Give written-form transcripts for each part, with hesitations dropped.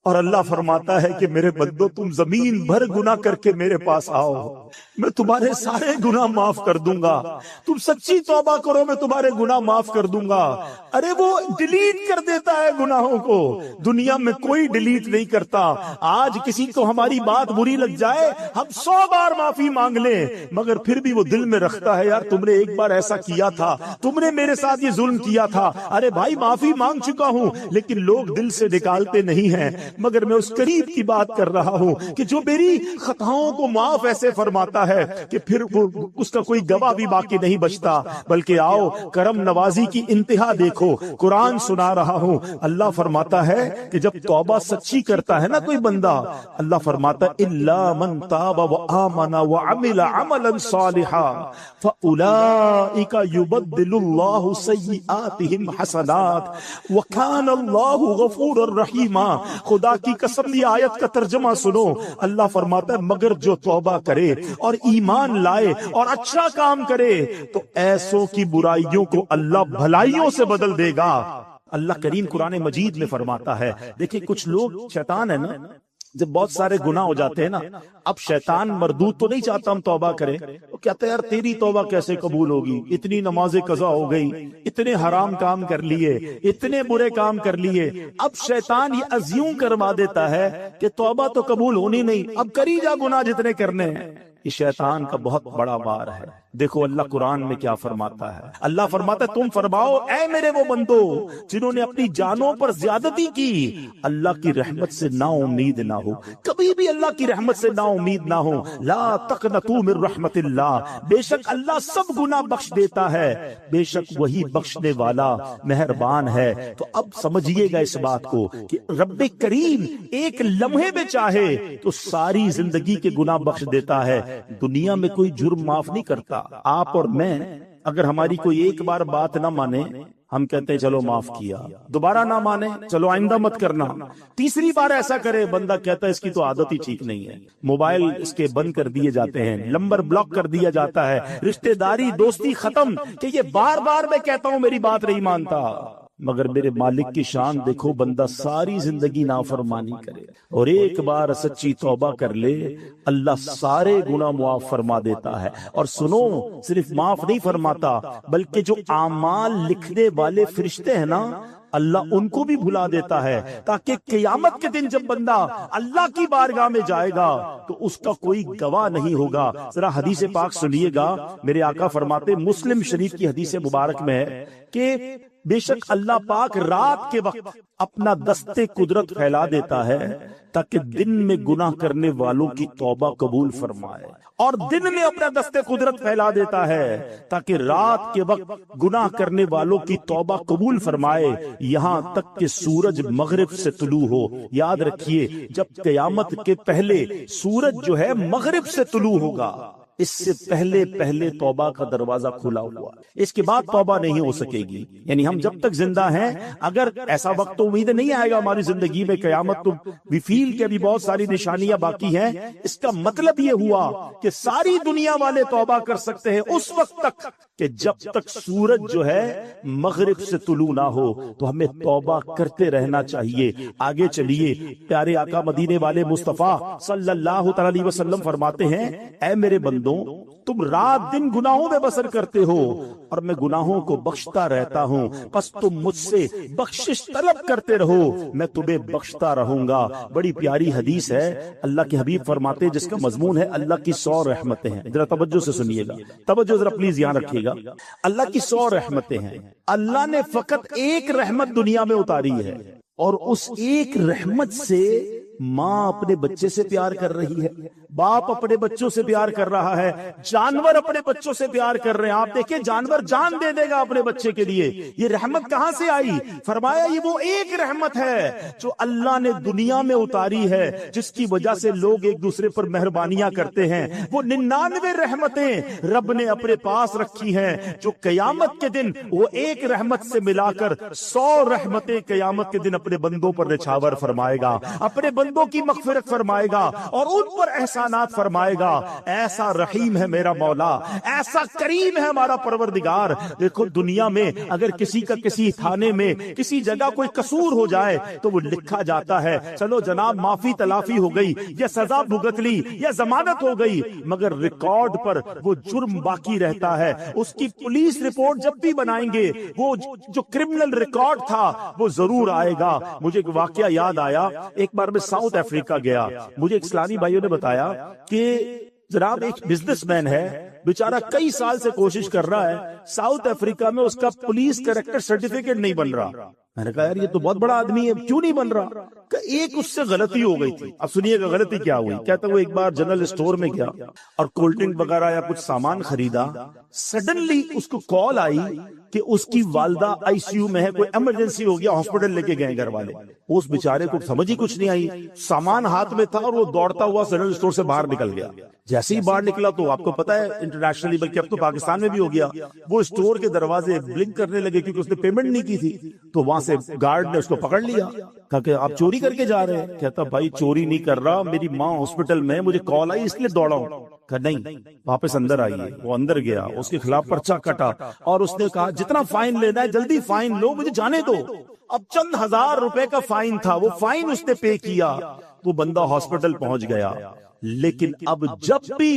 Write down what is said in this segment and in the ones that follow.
اور اللہ فرماتا ہے کہ میرے بندو تم زمین بھر گناہ کر کے میرے پاس آؤ، میں تمہارے سارے گناہ معاف کر دوں گا، تم سچی توبہ کرو میں تمہارے گناہ معاف کر دوں گا۔ ارے وہ ڈیلیٹ کر دیتا ہے گناہوں کو، دنیا میں کوئی ڈیلیٹ نہیں کرتا۔ آج کسی کو ہماری بات بری لگ جائے، ہم 100 بار معافی مانگ لیں، مگر پھر بھی وہ دل میں رکھتا ہے یار تم نے ایک بار ایسا کیا تھا، تم نے میرے ساتھ یہ ظلم کیا تھا۔ ارے بھائی معافی مانگ چکا ہوں، لیکن لوگ دل سے نکالتے نہیں ہیں۔ مگر میں اس قریب کی بات کر رہا ہوں کہ جو میری خطاؤں کو معاف ایسے فرماتا ہے کہ پھر اس کا کوئی گواہ بھی باقی نہیں بچتا۔ بلکہ آؤ کرم نوازی کی انتہا دیکھو، قرآن سنا رہا ہوں، اللہ فرماتا ہے کہ جب توبہ سچی کرتا ہے نا کوئی بندہ، اللہ فرماتا ہے الا من تاب وآمن وعمل عملا صالحا فاولئک یبدل اللہ سیئاتہم حسنات وکان اللہ غفورا رحیما۔ خدا کی قسم یہ آیت کا ترجمہ سنو، اللہ فرماتا ہے مگر جو توبہ کرے اور ایمان لائے اور اچھا کام کرے تو ایسوں کی برائیوں کو اللہ بھلائیوں سے بدل دے گا۔ اللہ کریم قرآن مجید میں فرماتا ہے، دیکھیں کچھ لوگ شیطان ہے نا، جب بہت سارے گناہ ہو جاتے ہیں نا، اب شیطان مردود تو نہیں چاہتا ہم توبہ کریں، وہ کہتا ہے یار تیری توبہ کیسے قبول ہوگی، اتنی نمازیں قضا ہو گئی، اتنے حرام کام کر لیے، اتنے برے کام کر لیے۔ اب شیطان یہ ازیوم کروا دیتا ہے کہ توبہ تو قبول ہونی نہیں، اب کری جا گناہ جتنے کرنے ہیں۔ یہ شیطان کا بہت بڑا وار ہے۔ دیکھو اللہ قرآن میں کیا فرماتا ہے، اللہ فرماتا ہے تم فرماؤ اے میرے وہ بندو جنہوں نے اپنی جانوں پر زیادتی کی، اللہ کی رحمت سے نا امید نہ ہو، کبھی بھی اللہ کی رحمت سے نا امید نہ ہو۔ لا تقنطوا من رحمت اللہ، بے شک اللہ سب گناہ بخش دیتا ہے، بے شک وہی بخشنے والا مہربان ہے۔ تو اب سمجھیے گا اس بات کو کہ رب کریم ایک لمحے میں چاہے تو ساری زندگی کے گناہ بخش دیتا ہے۔ دنیا میں کوئی جرم معاف نہیں کرتا۔ آپ اور میں اگر ہماری کوئی ایک بار بات نہ مانے، ہم کہتے ہیں چلو معاف کیا، دوبارہ نہ مانے چلو آئندہ مت کرنا، تیسری بار ایسا کرے بندہ کہتا ہے اس کی تو عادت ہی ٹھیک نہیں ہے، موبائل اس کے بند کر دیے جاتے ہیں، نمبر بلاک کر دیا جاتا ہے، رشتہ داری دوستی ختم، کہ یہ بار بار میں کہتا ہوں میری بات نہیں مانتا۔ مگر میرے مالک کی شان دیکھو، بندہ ساری زندگی نافرمانی کرے اور ایک بار سچی توبہ کر لے، اللہ سارے گناہ معاف فرما دیتا ہے۔ اور سنو، صرف معاف نہیں فرماتا بلکہ جو اعمال لکھنے والے فرشتے ہیں نا، اللہ ان کو بھی بھلا دیتا ہے، تاکہ قیامت کے دن جب بندہ اللہ کی بارگاہ میں جائے گا تو اس کا کوئی گواہ نہیں ہوگا۔ ذرا حدیث پاک سنیے گا، میرے آقا فرماتے، مسلم شریف کی حدیث مبارک میں ہے کہ بے شک اللہ پاک رات کے وقت اپنا دست قدرت پھیلا دیتا ہے تاکہ دن میں گناہ کرنے والوں کی توبہ قبول فرمائے، اور دن میں اپنا دست قدرت پھیلا دیتا ہے تاکہ رات کے وقت گناہ کرنے والوں کی توبہ قبول فرمائے، یہاں تک کہ سورج مغرب سے طلوع ہو۔ یاد رکھیے، جب قیامت کے پہلے سورج جو ہے مغرب سے طلوع ہوگا، اس سے پہلے توبہ کا دروازہ کھلا ہوا، اس کے بعد توبہ نہیں ہو سکے گی۔ یعنی ہم جب تک زندہ ہیں، اگر ایسا وقت تو امید نہیں آئے گا ہماری زندگی میں، قیامت تو وی فیل کہ ابھی بہت ساری نشانیاں باقی ہیں، اس کا مطلب یہ ہوا کہ ساری دنیا والے توبہ کر سکتے ہیں اس وقت تک کہ جب تک سورج جو ہے مغرب سے طلوع نہ ہو۔ تو ہمیں توبہ کرتے رہنا چاہیے۔ آگے چلیے، پیارے آقا مدینے والے مصطفیٰ صلی اللہ تعالی وسلم فرماتے ہیں، اے میرے بندوں، تم رات دن گناہوں میں بسر کرتے ہو اور میں گناہوں کو بخشتا رہتا ہوں، پس تم مجھ سے بخشش طلب کرتے رہو، میں تمہیں بخشتا رہوں گا۔ بڑی پیاری حدیث ہے، اللہ کے حبیب فرماتے ہیں، جس کا مضمون ہے اللہ کی 100 رحمتیں ہیں۔ ذرا توجہ سے سنیے گا، توجہ ذرا پلیز یہاں رکھیے گا۔ اللہ کی 100 رحمتیں ہیں، اللہ نے فقط ایک رحمت دنیا میں اتاری ہے، اور اس ایک رحمت سے ماں اپنے بچے سے پیار کر رہی ہے، باپ اپنے بچوں سے پیار کر رہا ہے، جانور اپنے بچوں سے پیار کر رہے ہیں۔ آپ دیکھیں جانور جان دے دے گا اپنے بچے کے لیے۔ یہ رحمت کہاں سے آئی؟ فرمایا یہ وہ ایک رحمت ہے جو اللہ نے دنیا میں اتاری ہے، جس کی وجہ سے لوگ ایک دوسرے پر مہربانیاں کرتے ہیں۔ وہ 99 رحمتیں رب نے اپنے پاس رکھی ہیں، جو قیامت کے دن وہ ایک رحمت سے ملا کر 100 رحمتیں قیامت کے دن اپنے بندوں پر نچھاور فرمائے گا، اپنے بندوں کی مغفرت فرمائے گا، اور ان پر احسان احسانات فرمائے گا. ایسا رحیم ہے میرا مولا, ایسا کریم ہے ہمارا پروردگار. دیکھو دنیا میں اگر کسی کا کسی تھانے میں کسی جگہ کوئی قصور ہو جائے تو وہ لکھا جاتا ہے, چلو جناب معافی تلافی ہو گئی یا سزا بھگت لی یا ضمانت ہو گئی, مگر ریکارڈ پر وہ جرم باقی رہتا ہے. اس کی پولیس رپورٹ جب بھی بنائیں گے وہ جو کرمنل ریکارڈ تھا وہ ضرور آئے گا. مجھے ایک واقعہ یاد آیا, ایک بار میں ساؤتھ افریقہ گیا. مجھے ایک اسلامی بھائیوں نے بتایا کہ جناب ایک بزنس مین ہے, بیچارہ کئی سال سے کوشش کر رہا ہے, ساؤتھ افریقہ میں اس کا پولیس کریکٹر سرٹیفکیٹ نہیں بن رہا. میں نے کہا یار یہ تو بہت بڑا آدمی ہے, کیوں نہیں بن رہا؟ کہ ایک اس سے غلطی ہو گئی تھی. اب سنیے گا غلطی کیا ہوئی. کہتا وہ ایک بار جنرل اسٹور میں گیا اور کولڈ ڈرنک وغیرہ یا کچھ سامان خریدا. سڈنلی اس کو کال آئی کہ اس کی والدہ آئی سی یو میں ہے, کوئی ایمرجنسی ہو گیا, ہاسپٹل لے کے گئے گھر والے. اس بیچارے کو سمجھ ہی کچھ نہیں آئی, سامان ہاتھ میں تھا اور وہ دوڑتا ہوا جنرل اسٹور سے باہر نکل گیا. جیسے ہی باہر نکلا تو آپ کو پتا ہے انٹرنیشنلی بلکہ اب تو پاکستان میں بھی ہو گیا, وہ اسٹور کے دروازے بلنک کرنے لگے کیونکہ اس نے پیمنٹ نہیں کی تھی. تو وہاں سے گارڈ نے اس کو پکڑ لیا, کہا کہ آپ چوری کر کے جا رہے ہیں. کہتا بھائی چوری نہیں کر رہا, میری ماں ہاسپٹل میں, مجھے کال آئی اس لیے دوڑا ہوں. کہا نہیں واپس اندر آئیے. وہ اندر گیا, اس کے خلاف پرچہ کٹا اور اس نے کہا جتنا فائن لینا ہے جلدی فائن لو, مجھے جانے دو. اب چند ہزار روپے کا فائن تھا, وہ فائن اس نے پے کیا, وہ بندہ ہاسپٹل پہنچ گیا. لیکن اب جب بھی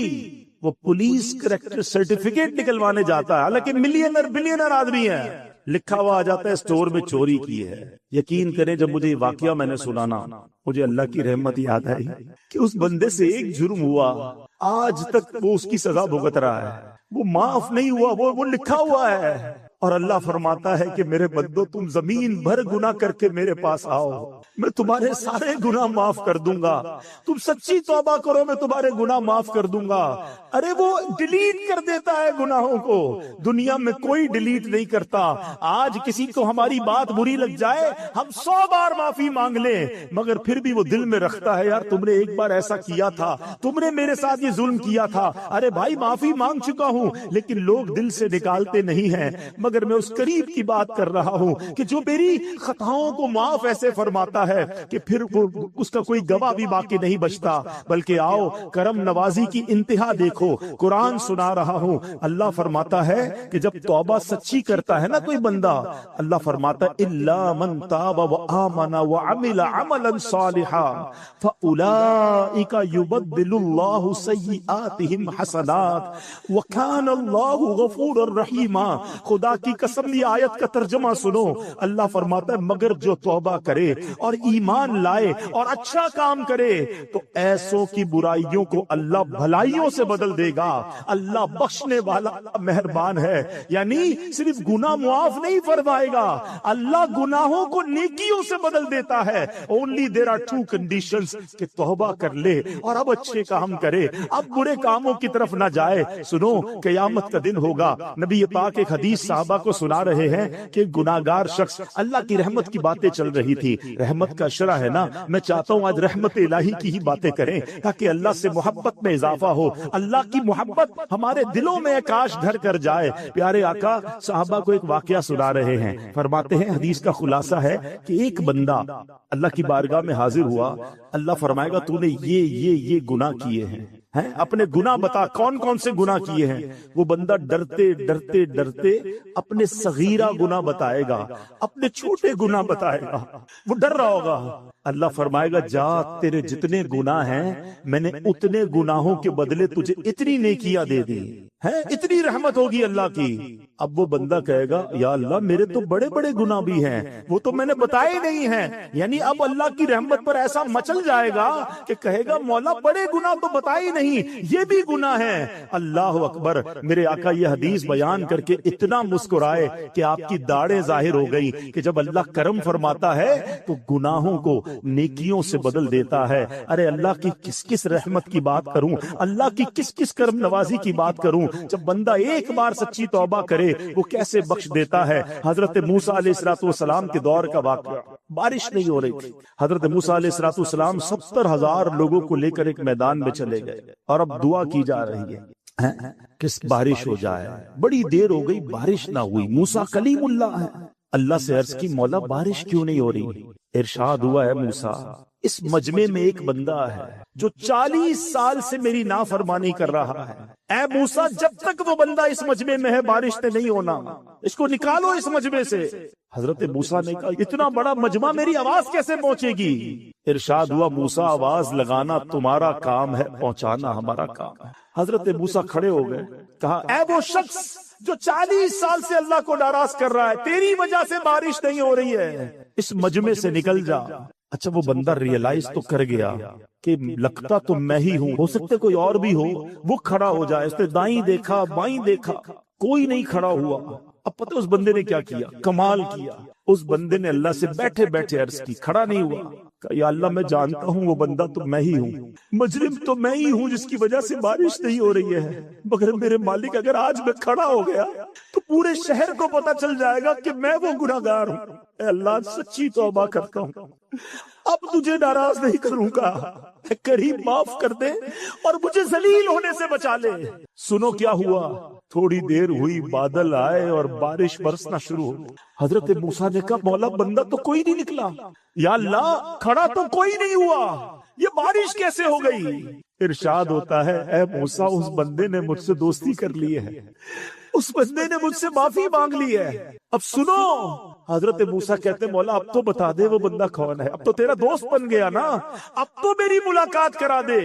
وہ پولیس کریکٹر سرٹیفکیٹ نکلوانے جاتا ہے, حالانکہ ملینر بلینر آدمی ہے, لکھا ہوا آ جاتا ہے اسٹور میں چوری کی ہے. یقین کریں جب مجھے یہ واقعہ میں نے سنانا, مجھے اللہ کی رحمت یاد آئی کہ اس بندے سے ایک جرم ہوا, آج تک وہ اس کی سزا بھگت رہا ہے, وہ معاف نہیں ہوا, وہ لکھا ہوا ہے. اور اللہ فرماتا ہے کہ میرے بندو تم زمین بھر گناہ کر کے میرے پاس آؤ, میں تمہارے سارے گناہ معاف کر دوں گا. تم سچی توبہ کرو, میں تمہارے گناہ معاف کر دوں گا. ارے وہ ڈیلیٹ کر دیتا ہے گناہوں کو, دنیا میں کوئی ڈیلیٹ نہیں کرتا. آج کسی کو ہماری بات بری لگ جائے, ہم 100 بار معافی مانگ لیں, مگر پھر بھی وہ دل میں رکھتا ہے یار تم نے ایک بار ایسا کیا تھا, تم نے میرے ساتھ یہ ظلم کیا تھا. ارے بھائی معافی مانگ چکا ہوں, لیکن لوگ دل سے نکالتے نہیں ہیں. مگر میں اس قریب کی بات کر رہا ہوں کہ جو میری خطاؤں کو معاف ایسے فرماتا ہے کہ پھر اس کا کوئی گواہ بھی باقی نہیں بچتا. بلکہ آؤ کرم نوازی کی انتہا دیکھو, قرآن سنا رہا ہوں, اللہ فرماتا ہے کہ جب توبہ سچی کرتا ہے نا کوئی بندہ, اللہ فرماتا ہے الا من تاب وآمن وعمل عملا صالحا فاولئک یبدل اللہ سیئاتہم حسنات وکان اللہ غفورا رحیما. خدا کی قسم یہ آیت کا ترجمہ سنو, اللہ فرماتا ہے مگر جو توبہ کرے اور ایمان لائے اور اچھا کام کرے تو ایسوں کی برائیوں کو اللہ بھلائیوں سے بدل دے گا. اللہ بخشنے والا مہربان ہے, یعنی صرف گناہ معاف نہیں فرمائے گا, اللہ گناہوں کو نیکیوں سے بدل دیتا ہے. Only there are two conditions کہ توبہ کر لے اور اب اچھے کام کرے, اب برے کاموں کی طرف نہ جائے. سنو قیامت کا دن ہوگا, نبی پاک ایک حدیث صحابہ کو سنا رہے ہیں کہ گناہگار شخص, اللہ کی رحمت کی باتیں چل رہی تھی, رحمت کا شرح ہے نا, میں چاہتا ہوں آج رحمت الہی کی ہی باتیں کریں تاکہ اللہ سے محبت میں اضافہ ہو, اللہ کی محبت ہمارے دلوں میں کاش گھر کر جائے. پیارے آقا صحابہ کو ایک واقعہ سنا رہے ہیں, فرماتے ہیں حدیث کا خلاصہ ہے کہ ایک بندہ اللہ کی بارگاہ میں حاضر ہوا, اللہ فرمائے گا تو نے یہ گناہ کیے ہیں, اپنے گناہ بتا کون کون سے گناہ کیے ہیں. وہ بندہ ڈرتے ڈرتے ڈرتے اپنے صغیرہ گناہ بتائے گا, اپنے چھوٹے گناہ بتائے گا, وہ ڈر رہا ہوگا. اللہ فرمائے گا جا تیرے جتنے گناہ ہیں میں نے اتنے گناہوں کے بدلے تجھے اتنی نیکیاں دے دی ہے, اتنی رحمت ہوگی اللہ کی. اب وہ بندہ کہے گا یا اللہ میرے تو بڑے بڑے گناہ بھی ہیں, وہ تو میں نے بتائے نہیں ہیں. یعنی اب اللہ کی رحمت پر ایسا مچل جائے گا کہ کہے گا مولا بڑے گناہ تو بتائے نہیں, یہ بھی گناہ ہے. اللہ اکبر. میرے آقا یہ حدیث بیان کر کے اتنا مسکرائے کہ آپ کی داڑھیں ظاہر ہو گئی کہ جب اللہ کرم فرماتا ہے تو گناہوں کو نیکیوں سے بدل دیتا ہے. ارے اللہ کی کس کس رحمت کی بات کروں, اللہ کی کس کس کرم نوازی کی بات کروں. جب بندہ ایک بار سچی توبہ کرے وہ کیسے بخش دیتا ہے. حضرت موسیٰ علیہ السلام کے دور کا واقعہ, بارش نہیں ہو رہی تھی, حضرت موسیٰ علیہ السلام 70,000 لوگوں کو لے کر ایک میدان میں چلے گئے اور اب دعا کی جا رہی ہے کس بارش ہو جائے. بڑی دیر ہو گئی بارش نہ ہوئی. موسیٰ کلیم اللہ ہے, اللہ سے عرض کی مولا بارش کیوں نہیں ہو رہی. ارشاد ہوا ہے موسیٰ اس مجمع میں ایک بندہ ہے جو 40 سال سے میری نافرمانی کر رہا ہے، اے موسیٰ جب تک وہ بندہ اس مجمع میں ہے بارش نے نہیں ہونا، اس کو نکالو اس مجمع سے۔ حضرت موسیٰ نے کہا اتنا بڑا مجمع میری آواز کیسے پہنچے گی؟ ارشاد ہوا موسیٰ آواز لگانا تمہارا کام ہے، پہنچانا ہمارا کام ہے۔ حضرت موسیٰ کھڑے ہو گئے، کہا اے وہ شخص جو 40 سال سے اللہ کو ناراض کر رہا ہے، تیری وجہ سے بارش نہیں ہو رہی ہے، اس مجمع سے نکل جا۔ اچھا وہ بندہ ریئلائز تو کر گیا کہ لگتا تو میں ہی ہوں، ہو سکتے کوئی اور بھی ہو۔ وہ کھڑا ہو جائے، اس نے دائیں دیکھا بائیں دیکھا، کوئی نہیں کھڑا ہوا۔ اب پتہ اس بندے نے کیا کیا؟ کمال کیا۔ اس بندے نے اللہ سے بیٹھے بیٹھے عرض کی، کھڑا نہیں ہوا، کہ یا اللہ میں جانتا ہوں وہ بندہ تو میں ہی ہوں، مجرم تو میں ہی ہوں جس کی وجہ سے بارش نہیں ہو رہی ہے، مگر میرے مالک اگر آج میں کھڑا ہو گیا تو پورے شہر کو پتہ چل جائے گا کہ میں وہ گناہگار ہوں۔ اے اللہ سچی توبہ کرتا ہوں، اب تجھے ناراض نہیں کروں گا، اے کریم معاف کر دے اور مجھے ذلیل ہونے سے بچا لے۔ سنو کیا ہوا، تھوڑی دیر ہوئی بادل آئے اور بارش برسنا شروع ہو گئی۔ حضرت موسیٰ نے کہا مولا بندہ تو کوئی نہیں نکلا، یا اللہ کھڑا تو کوئی نہیں ہوا، یہ بارش کیسے ہو گئی؟ ارشاد ہوتا ہے اے موسیٰ اس بندے نے مجھ سے دوستی کر لی ہے، اس بندے نے مجھ سے معافی مانگ لی ہے۔ اب سنو، حضرت موسیٰ کہتے مولا اب تو بتا دے وہ بندہ کون ہے، اب تو تیرا دوست بن گیا نا، اب تو میری ملاقات کرا دے۔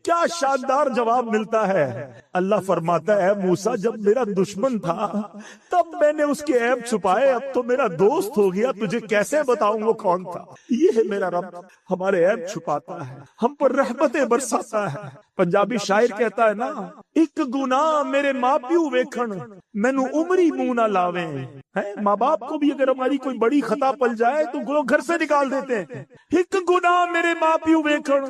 کیا شاندار جواب ملتا ہے۔ اللہ فرماتا ہے موسیٰ جب میرا دشمن تھا تب میں نے اس کے عیب چھپائے، اب تو میرا دوست ہو گیا، تجھے کیسے بتاؤں وہ کون تھا۔ یہ ہے میرا رب، ہمارے عیب چھپاتا ہے، ہم پر رحمتیں برساتا ہے۔ پنجابی شاعر کہتا ہے نا، ایک گناہ میرے ماں پیو ویکھن مینو عمری منہ نہ لاویں۔ ماں باپ کو بھی اگر ہماری کوئی بڑی خطا پل جائے تو وہ گھر سے نکال دیتے ہیں۔ ایک گناہ میرے ماں پیو ویکھن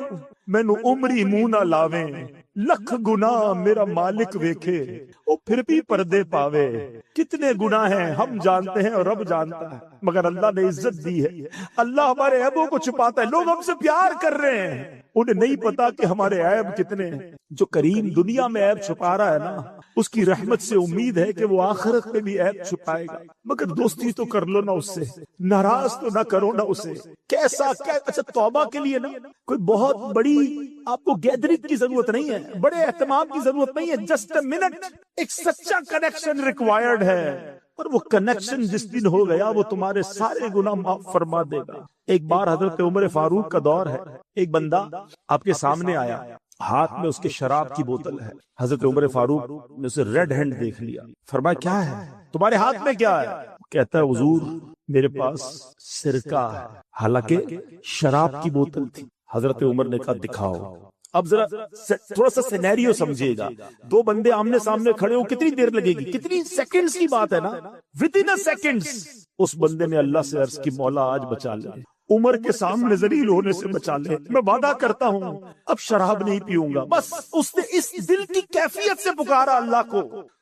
مینو عمری منہ نہ لاویں، لکھ گناہ میرا مالک ویکھے وہ پھر بھی پردے پاوے۔ کتنے گناہ ہیں ہم جانتے ہیں اور رب جانتا ہے، مگر اللہ نے عزت دی ہے، اللہ ہمارے عیبوں کو چھپاتا ہے۔ لوگ ہم سے پیار کر رہے ہیں، انہیں نہیں پتا کہ ہمارے عیب کتنے ہیں۔ جو کریم دنیا میں عیب چھپا رہا ہے نا، اس کی رحمت سے امید ہے کہ وہ آخرت میں بھی عیب چھپائے گا۔ مگر دوستی تو کر لو نا اس سے، ناراض تو نہ کرو نا اسے۔ کیسا اچھا توبہ کے لیے نا کوئی بہت بڑی آپ کو گیدرنگ کی ضرورت نہیں ہے، بڑے اہتمام کی ضرورت نہیں ہے، جسٹ اے منٹ، ایک سچا کنیکشن ریکوائرڈ ہے، اور وہ کنیکشن جس دن ہو گیا وہ تمہارے سارے گناہ معاف فرما دے گا۔ ایک بار حضرت عمر فاروق کا دور ہے، ایک بندہ آپ کے سامنے آیا، ہاتھ میں اس کے شراب کی بوتل ہے۔ حضرت عمر فاروق نے اسے ریڈ ہینڈ دیکھ لیا، فرمایا کیا ہے تمہارے ہاتھ میں، کیا ہے؟ کہتا ہے حضور میرے پاس سرکہ ہے، حالانکہ شراب کی بوتل تھی۔ حضرت عمر نے کہا دکھاؤ۔ اب ذرا تھوڑا سا سینیریو سمجھیے گا، دو بندے آمنے سامنے کھڑے ہو، کتنی دیر لگے گی؟ کتنی سیکنڈز کی بات ہے نا، ود ان سیکنڈز۔ اس بندے نے اللہ سے عرض کی مولا آج بچا لے، عمر کے سامنے ذلیل ہونے سے بچا لے، میں وعدہ کرتا ہوں اب شراب نہیں پیوں گا۔ بس اس نے اس دل کی کیفیت سے پکارا اللہ کو،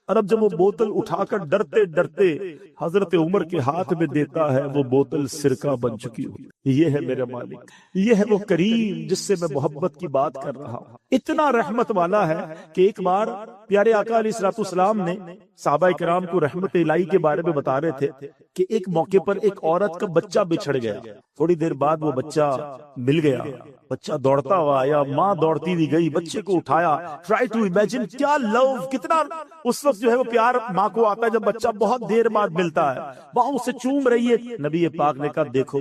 اور اب جب وہ بوتل اٹھا کر ڈرتے ڈرتے حضرت عمر کے ہاتھ میں دیتا ہے، وہ بوتل سرکہ بن چکی ہوئی۔ یہ ہے میرا مالک، یہ ہے وہ کریم جس سے میں محبت کی بات کر رہا ہوں۔ اتنا رحمت والا ہے کہ ایک بار پیارے آقا علیہ الصلوۃ والسلام نے صحابہ کرام کو رحمت الہی کے بارے میں بتا رہے تھے کہ ایک موقع پر ایک عورت کا بچہ بچھڑ گیا، تھوڑی دیر بعد وہ بچہ مل گیا، بچہ دوڑتا ہوا آیا، ماں دوڑتی بھی گئی، بچے کو اٹھایا۔ ٹرائی ٹو امیجن کیا لو، کتنا اس وقت جو ہے وہ پیار ماں کو آتا ہے جب بچہ بہت دیر بعد ملتا ہے، ماں اسے چوم رہی ہے۔ نبی پاک نے کہا دیکھو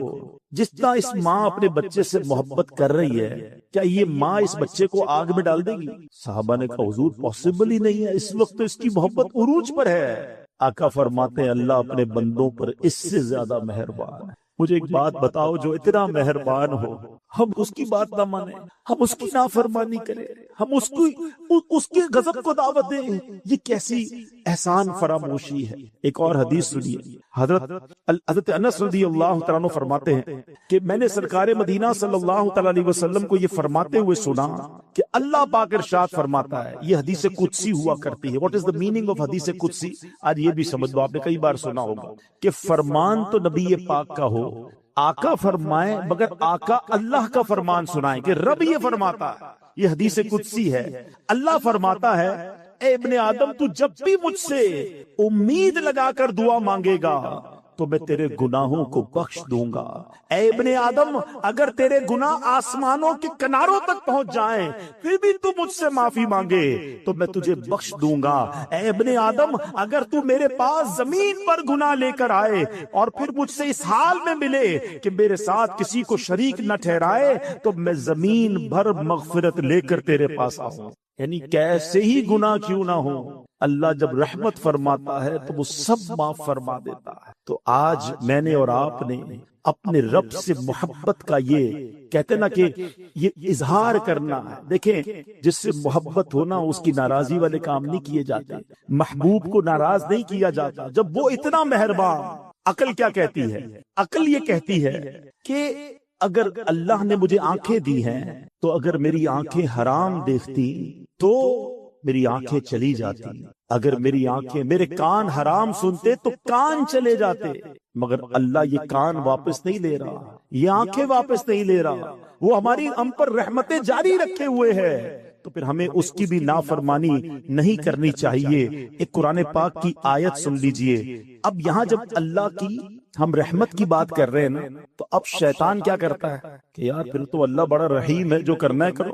جس طرح اس ماں اپنے بچے سے محبت کر رہی ہے، کیا یہ ماں اس بچے کو آگ میں ڈال دے گی؟ صحابہ نے کہا حضور پاسبل ہی نہیں ہے، اس وقت تو اس کی محبت عروج پر ہے۔ آقا فرماتے ہیں اللہ اپنے بندوں پر اس سے زیادہ مہربان ہے۔ مجھے ایک بات بتاؤ، جو اتنا مہربان ہو ہم اس کی بات نہ مانیں، ہم اس کی نافرمانی کریں، ہم اس کے غضب کو دعوت دیں، یہ کیسی احسان فراموشی ہے۔ ایک اور حدیث سنیے، حضرت انس رضی اللہ تعالیٰ عنہ فرماتے ہیں کہ میں نے سرکار مدینہ صلی اللہ تعالیٰ علیہ وسلم کو یہ فرماتے ہوئے سنا کہ اللہ پاک ارشاد فرماتا ہے، یہ حدیث قدسی ہوا کرتی ہے۔ What is the meaning of حدیث قدسی؟ آج یہ بھی سمجھ لو، آپ نے کئی بار سنا ہوگا کہ فرمان تو نبی پاک کا ہو، آقا فرمائے مگر آقا اللہ کا فرمان سنائے کہ رب یہ فرماتا ہے، یہ حدیث قدسی ہے۔ اللہ فرماتا ہے اے ابن آدم تو جب بھی مجھ سے امید لگا کر دعا مانگے گا تو میں تیرے گناہوں کو بخش دوں گا۔ اے ابن آدم، اگر تیرے گناہ آسمانوں کے کناروں تک پہنچ جائیں پھر بھی تو مجھ سے معافی مانگے تو میں تجھے بخش دوں گا۔ اے ابن آدم، اگر تو میرے پاس زمین پر گناہ لے کر آئے اور پھر مجھ سے اس حال میں ملے کہ میرے ساتھ کسی کو شریک نہ ٹھہرائے تو میں زمین بھر مغفرت لے کر تیرے پاس آؤں۔ یعنی کیسے ہی گناہ کیوں نہ ہو، اللہ جب رحمت فرماتا ہے تو وہ سب معاف فرما دیتا ہے۔ تو آج میں نے اور آپ نے اپنے رب سے محبت کا یہ کہتے نا کہ یہ اظہار کرنا ہے۔ دیکھیں، جس سے محبت ہونا اس کی ناراضی والے کام نہیں کیے جاتے، محبوب کو ناراض نہیں کیا جاتا جب وہ اتنا مہربان۔ عقل کیا کہتی ہے؟ عقل یہ کہتی ہے کہ اگر اللہ نے مجھے آنکھیں دی ہیں تو اگر میری آنکھیں حرام دیکھتی تو میری آنکھیں چلی جاتی، اگر میری آنکھیں میرے کان حرام سنتے تو کان چلے جاتے، مگر اللہ یہ کان واپس نہیں لے رہا، یہ آنکھیں واپس نہیں لے رہا، وہ ہماری ہم پر رحمتیں جاری رکھے ہوئے ہے، تو پھر ہمیں اس کی بھی نافرمانی نہیں کرنی چاہیے۔ ایک قرآن پاک کی آیت سن لیجئے۔ اب یہاں جب اللہ کی ہم رحمت کی بات کر رہے ہیں نا، تو اب شیطان کیا کرتا ہے کہ یار پھر تو اللہ بڑا رحیم ہے، جو کرنا ہے کرو،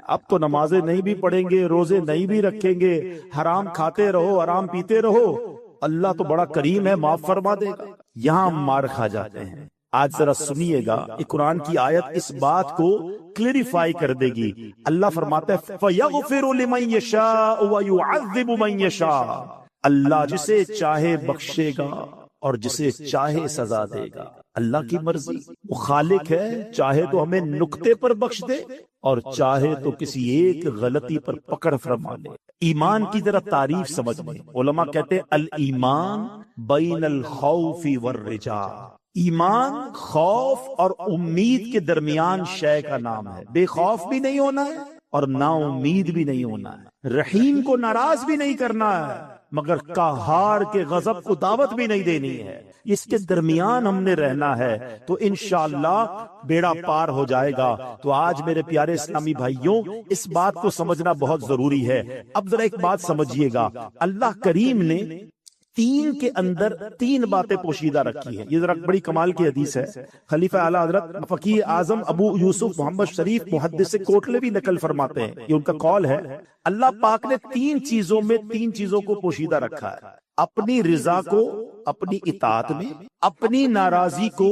اب تو نمازیں نہیں بھی پڑھیں گے، روزے نہیں بھی رکھیں گے، حرام کھاتے رہو، حرام پیتے رہو، اللہ تو بڑا کریم ہے، معاف فرما دے گا۔ یہاں مار کھا جاتے ہیں۔ آج ذرا سنیے گا، ایک قرآن کی آیت اس بات کو کلیریفائی کر دے گی۔ اللہ فرماتا ہے فَيَغْفِرُ لِمَن يَشَاءُ وَيُعَذِّبُ مَن يَشَاءُ، اللہ جسے چاہے بخشے گا اور جسے چاہے سزا دے گا۔ اللہ کی مرضی، وہ خالق ہے، چاہے تو ہمیں نقطے پر بخش دے اور چاہے تو کسی ایک غلطی پر پکڑ فرما لے۔ ایمان کی ذرا تعریف سمجھ لیں۔ علماء کہتے ہیں الایمان بین الخوف والرجاء، ایمان خوف اور امید کے درمیان شے کا نام ہے۔ بے خوف بھی نہیں ہونا ہے اور نا امید بھی نہیں ہونا ہے، رحیم کو ناراض بھی نہیں کرنا ہے مگر قہار کے غضب کو دعوت بھی نہیں دینی ہے، اس کے درمیان ہم نے رہنا ہے، تو انشاءاللہ بیڑا پار ہو جائے گا۔ تو آج میرے پیارے اسلامی بھائیوں، اس بات کو سمجھنا بہت ضروری ہے۔ اب ذرا ایک بات سمجھیے گا، اللہ کریم نے تین کے اندر تین باتیں پوشیدہ رکھی ہیں۔ یہ ذرا بڑی کمال کی حدیث ہے، خلیفہ اعلیٰ حضرت فقیہ اعظم ابو یوسف محمد شریف محدث کوٹلے بھی نقل فرماتے ہیں، یہ ان کا قول ہے۔ اللہ پاک نے تین چیزوں کو پوشیدہ رکھا ہے، اپنی رضا کو اپنی اطاعت میں، اپنی ناراضی کو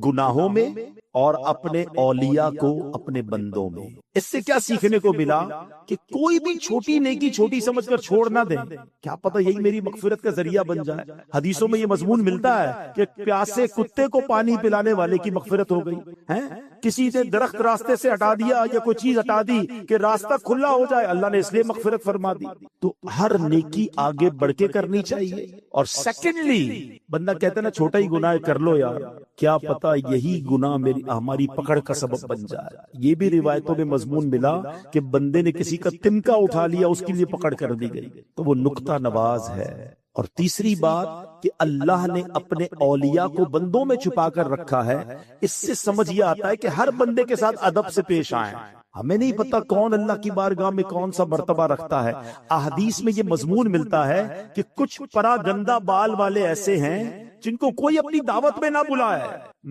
گناہوں میں، اور اپنے اولیاء کو اپنے بندوں میں۔ اس سے کیا سیکھنے کو ملا کہ کوئی بھی چھوٹی نیکی چھوٹی سمجھ کر چھوڑ نہ دیں، کیا پتہ یہی میری مغفرت کا ذریعہ بن جائے۔ حدیثوں میں یہ مضمون ملتا ہے کہ پیاسے کتے کو پانی پلانے والے کی مغفرت ہو گئی ہے، کسی نے درخت راستے سے ہٹا دیا یا کوئی چیز ہٹا دی کہ راستہ کھلا ہو جائے، اللہ نے اس لیے مغفرت فرما دی۔ تو ہر نیکی آگے بڑھ کے کرنی چاہیے۔ اور سیکنڈلی، بندہ کہتا ہے نا چھوٹا ہی گناہ کر لو یار، کیا پتہ یہی گناہ ہماری پکڑ کا سبب بن جائے۔ یہ بھی روایتوں میں مضمون ملا کہ بندے نے کسی کا تمکا اٹھا لیا، اس کے لیے پکڑ کر دی گئی، تو وہ نقطہ نواز ہے۔ اور تیسری بات کہ اللہ نے اپنے اولیاء کو بندوں میں چھپا کر رکھا ہے، اس سے سمجھ یہ آتا ہے کہ ہر بندے کے ساتھ ادب سے پیش آئیں۔ ہمیں نہیں پتا کون اللہ کی بارگاہ میں کون سا مرتبہ رکھتا ہے۔ احادیث میں یہ مضمون ملتا ہے کہ کچھ پرا گندہ بال والے ایسے ہیں جن کو کوئی اپنی دعوت میں نہ بلائے،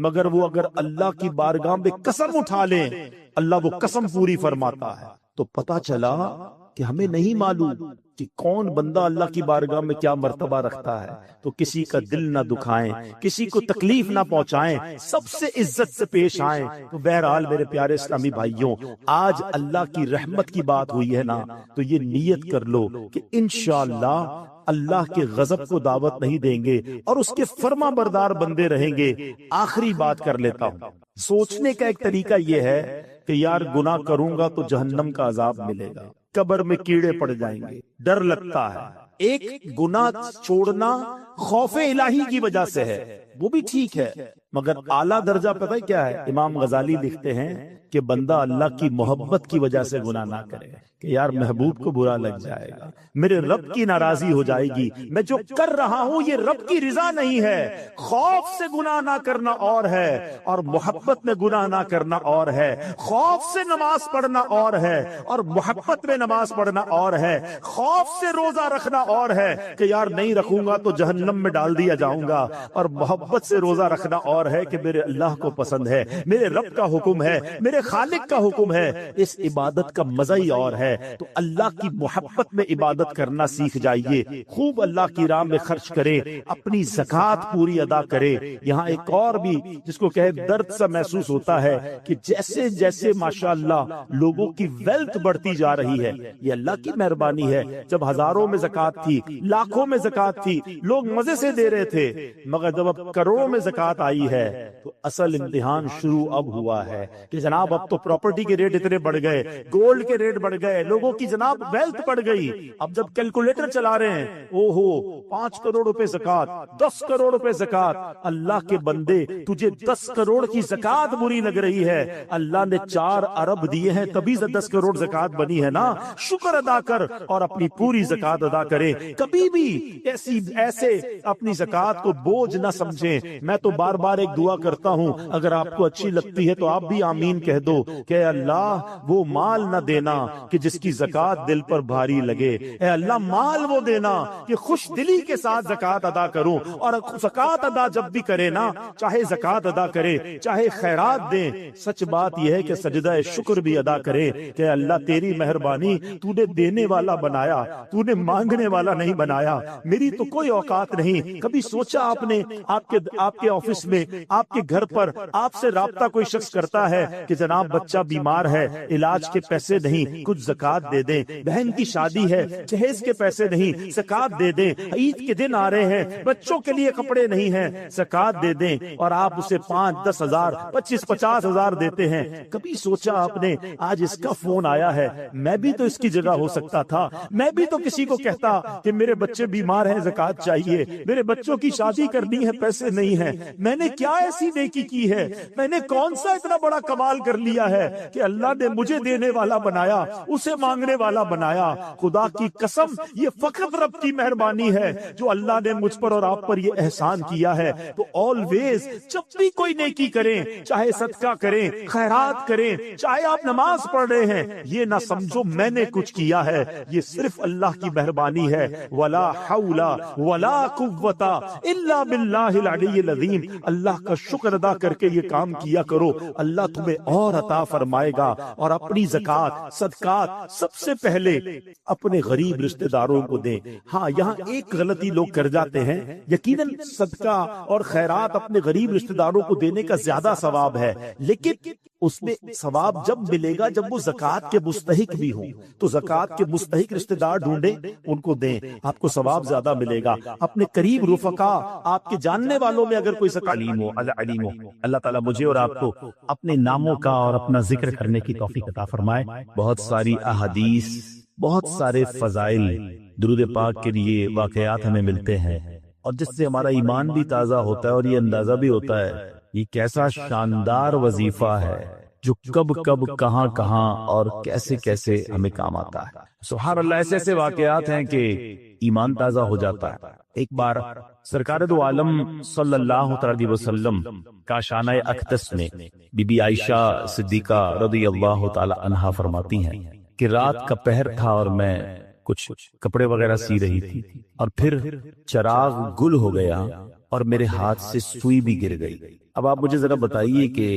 مگر وہ اگر اللہ کی بارگاہ میں قسم اٹھا لیں، اللہ وہ قسم پوری فرماتا ہے۔ تو پتا چلا کہ ہمیں نہیں معلوم کہ کون بندہ اللہ کی بارگاہ میں کیا مرتبہ رکھتا ہے، تو کسی کا دل نہ دکھائیں، کسی کو تکلیف نہ پہنچائیں، سب سے عزت سے پیش آئیں۔ تو بہرحال میرے پیارے اسلامی بھائیوں، آج اللہ کی رحمت کی بات ہوئی ہے نا، تو یہ نیت کر لو کہ انشاءاللہ اللہ کے غضب کو دعوت نہیں دیں گے اور اس کے فرما بردار بندے رہیں گے۔ آخری بات کر لیتا ہوں، سوچنے کا ایک طریقہ یہ ہے کہ یار گناہ کروں گا تو جہنم کا عذاب ملے گا، قبر میں کیڑے پڑ جائیں گے، ڈر لگتا ہے۔ ایک گناہ چھوڑنا خوف الہی کی وجہ سے ہے، وہ بھی ٹھیک ہے، مگر اعلیٰ درجہ پتہ ہے کیا ہے؟ امام غزالی لکھتے ہیں کہ بندہ اللہ کی محبت کی وجہ سے گناہ نہ کرے کہ یار محبوب کو برا لگ جائے گا، میرے رب کی ناراضی ہو جائے گی، میں جو کر رہا ہوں یہ رب کی رضا نہیں ہے۔ خوف سے گناہ نہ کرنا اور ہے اور محبت میں گناہ نہ کرنا اور ہے، خوف سے نماز پڑھنا اور ہے اور محبت میں نماز پڑھنا اور ہے، خوف سے روزہ رکھنا اور ہے کہ یار نہیں رکھوں گا تو جہنم میں ڈال دیا جاؤں گا، اور محبت سے روزہ رکھنا اور ہے کہ میرے اللہ کو پسند ہے، میرے رب کا حکم ہے، میرے خالق کا حکم ہے، اس عبادت کا مزہ ہی اور ہے۔ تو اللہ کی محبت میں عبادت کرنا سیکھ جائیے، خوب اللہ کی راہ میں خرچ کرے، اپنی زکوٰۃ پوری ادا کرے۔ یہاں ایک اور بھی جس کو کہے درد سا محسوس ہوتا ہے کہ جیسے جیسے ماشاءاللہ لوگوں کی ویلتھ بڑھتی جا رہی ہے، یہ اللہ کی مہربانی ہے۔ جب ہزاروں میں زکوٰۃ تھی، لاکھوں میں زکوٰۃ تھی، لوگ مزے سے دے رہے تھے، مگر جب اب کروڑوں میں زکوٰۃ آئی ہے تو اصل امتحان شروع اب ہوا ہے کہ جناب اب تو پراپرٹی کے ریٹ اتنے بڑھ گئے، گولڈ کے ریٹ بڑھ گئے، لوگوں کی جناب ویلتھ بڑھ گئی۔ اب جب کیلکولیٹر چلا رہے ہیں، او ہو 5 کروڑ روپے زکوٰۃ، 10 کروڑ روپے زکوٰۃ، اللہ کے بندے تجھے 10 کروڑ کی زکوٰۃ بری لگ رہی ہے، اللہ نے 4 ارب دیے ہیں تبھی 10 کروڑ زکوٰۃ بنی ہے نا، شکر ادا کر اور اپنی پوری زکوٰۃ ادا کرے۔ کبھی بھی ایسے اپنی زکوٰۃ کو بوجھ نہ سمجھیں۔ میں تو بار بار ایک دعا کرتا ہوں، اگر آپ کو اچھی لگتی ہے تو آپ بھی آمین کہہ دو کہ اللہ وہ مال نہ دینا کہ جس کی زکوٰۃ دل پر بھاری لگے، اے اللہ مال وہ دینا کہ خوش دلی کے ساتھ زکوٰۃ ادا کروں، اور زکوٰۃ ادا جب بھی کرے نا، چاہے زکوٰۃ ادا کرے چاہے خیرات دیں، سچ بات یہ ہے کہ سجدہ شکر بھی ادا کرے کہ اللہ تیری مہربانی، تو نے دینے والا بنایا، تو نے مانگنے والا نہیں بنایا، میری تو کوئی اوقات نہیں۔ کبھی سوچا آپ نے آپ کے آفس میں، آپ کے گھر پر آپ سے رابطہ کوئی شخص کرتا ہے کہ جناب بچہ بیمار ہے، علاج کے پیسے نہیں، کچھ زکوٰۃ دے دیں، بہن کی شادی ہے، جہیز کے پیسے نہیں، زکوٰۃ دے دیں، عید کے دن آ رہے ہیں، بچوں کے لیے کپڑے نہیں ہیں، زکوٰۃ دے دیں، اور آپ اسے 5-10 ہزار 25-50 ہزار دیتے ہیں۔ کبھی سوچا آپ نے آج اس کا فون آیا ہے، میں بھی تو اس کی جگہ ہو سکتا تھا، میں بھی تو کسی کو کہتا کہ میرے بچے بیمار ہیں، زکوٰۃ چاہیے، میرے بچوں کی شادی کرنی ہے، پیسے نہیں ہیں، میں نے کیا ایسی نیکی کی ہے، میں نے کون سا اتنا بڑا کمال کر لیا ہے کہ اللہ نے مجھے دینے والا بنایا، اسے مانگنے والا بنایا۔ خدا کی قسم یہ فقط رب کی مہربانی ہے جو اللہ نے مجھ پر اور آپ پر یہ احسان کیا ہے۔ تو آلویز جب بھی کوئی نیکی کریں، چاہے صدقہ کریں، خیرات کریں، چاہے آپ نماز پڑھ رہے ہیں، یہ نہ سمجھو میں نے کچھ کیا ہے، یہ صرف اللہ کی مہربانی ہے۔ ولا حول ولا قوت الا باللہ العلی العظیم۔ اللہ کا شکر ادا کر کے یہ کام کیا کرو، اللہ تمہیں اور عطا فرمائے گا۔ اور اپنی زکوٰۃ صدقات سب سے پہلے اپنے غریب رشتہ داروں کو دیں۔ ہاں یہاں ایک غلطی لوگ کر جاتے ہیں، یقیناً صدقہ اور خیرات اپنے غریب رشتہ داروں کو دینے کا زیادہ ثواب ہے، لیکن اس میں ثواب جب ملے گا جب وہ زکوٰۃ کے مستحق بھی ہوں، تو زکوٰۃ کے مستحق رشتہ دار ڈھونڈیں، ان کو دیں، آپ کو ثواب زیادہ ملے گا۔ اپنے قریب رفقا، آپ کے جاننے والوں میں اگر کوئی علیم ہو، اللہ تعالیٰ مجھے اور آپ کو اپنے ناموں کا اور اپنا ذکر کرنے کی توفیق عطا فرمائے۔ بہت ساری احادیث، بہت سارے فضائل درود پاک کے لیے واقعات ہمیں ملتے ہیں، اور جس سے ہمارا ایمان بھی تازہ ہوتا ہے، اور یہ اندازہ بھی ہوتا ہے یہ کیسا شاندار وظیفہ ہے جو کب کب کہاں کہاں اور کیسے کیسے ہمیں کام آتا ہے۔ سبحان اللہ، ایسے ایسے واقعات ہیں کہ ایمان تازہ ہو جاتا ہے۔ ایک بار سرکار دو عالم صلی اللہ علیہ وسلم کا شانہ اقدس میں بی بی عائشہ صدیقہ رضی اللہ تعالی عنہا فرماتی ہیں کہ رات کا پہر تھا اور میں کچھ کپڑے وغیرہ سی رہی تھی، اور پھر چراغ گل ہو گیا اور میرے ہاتھ سے سوئی بھی گر گئی۔ اب آپ مجھے ذرا بتائیے کہ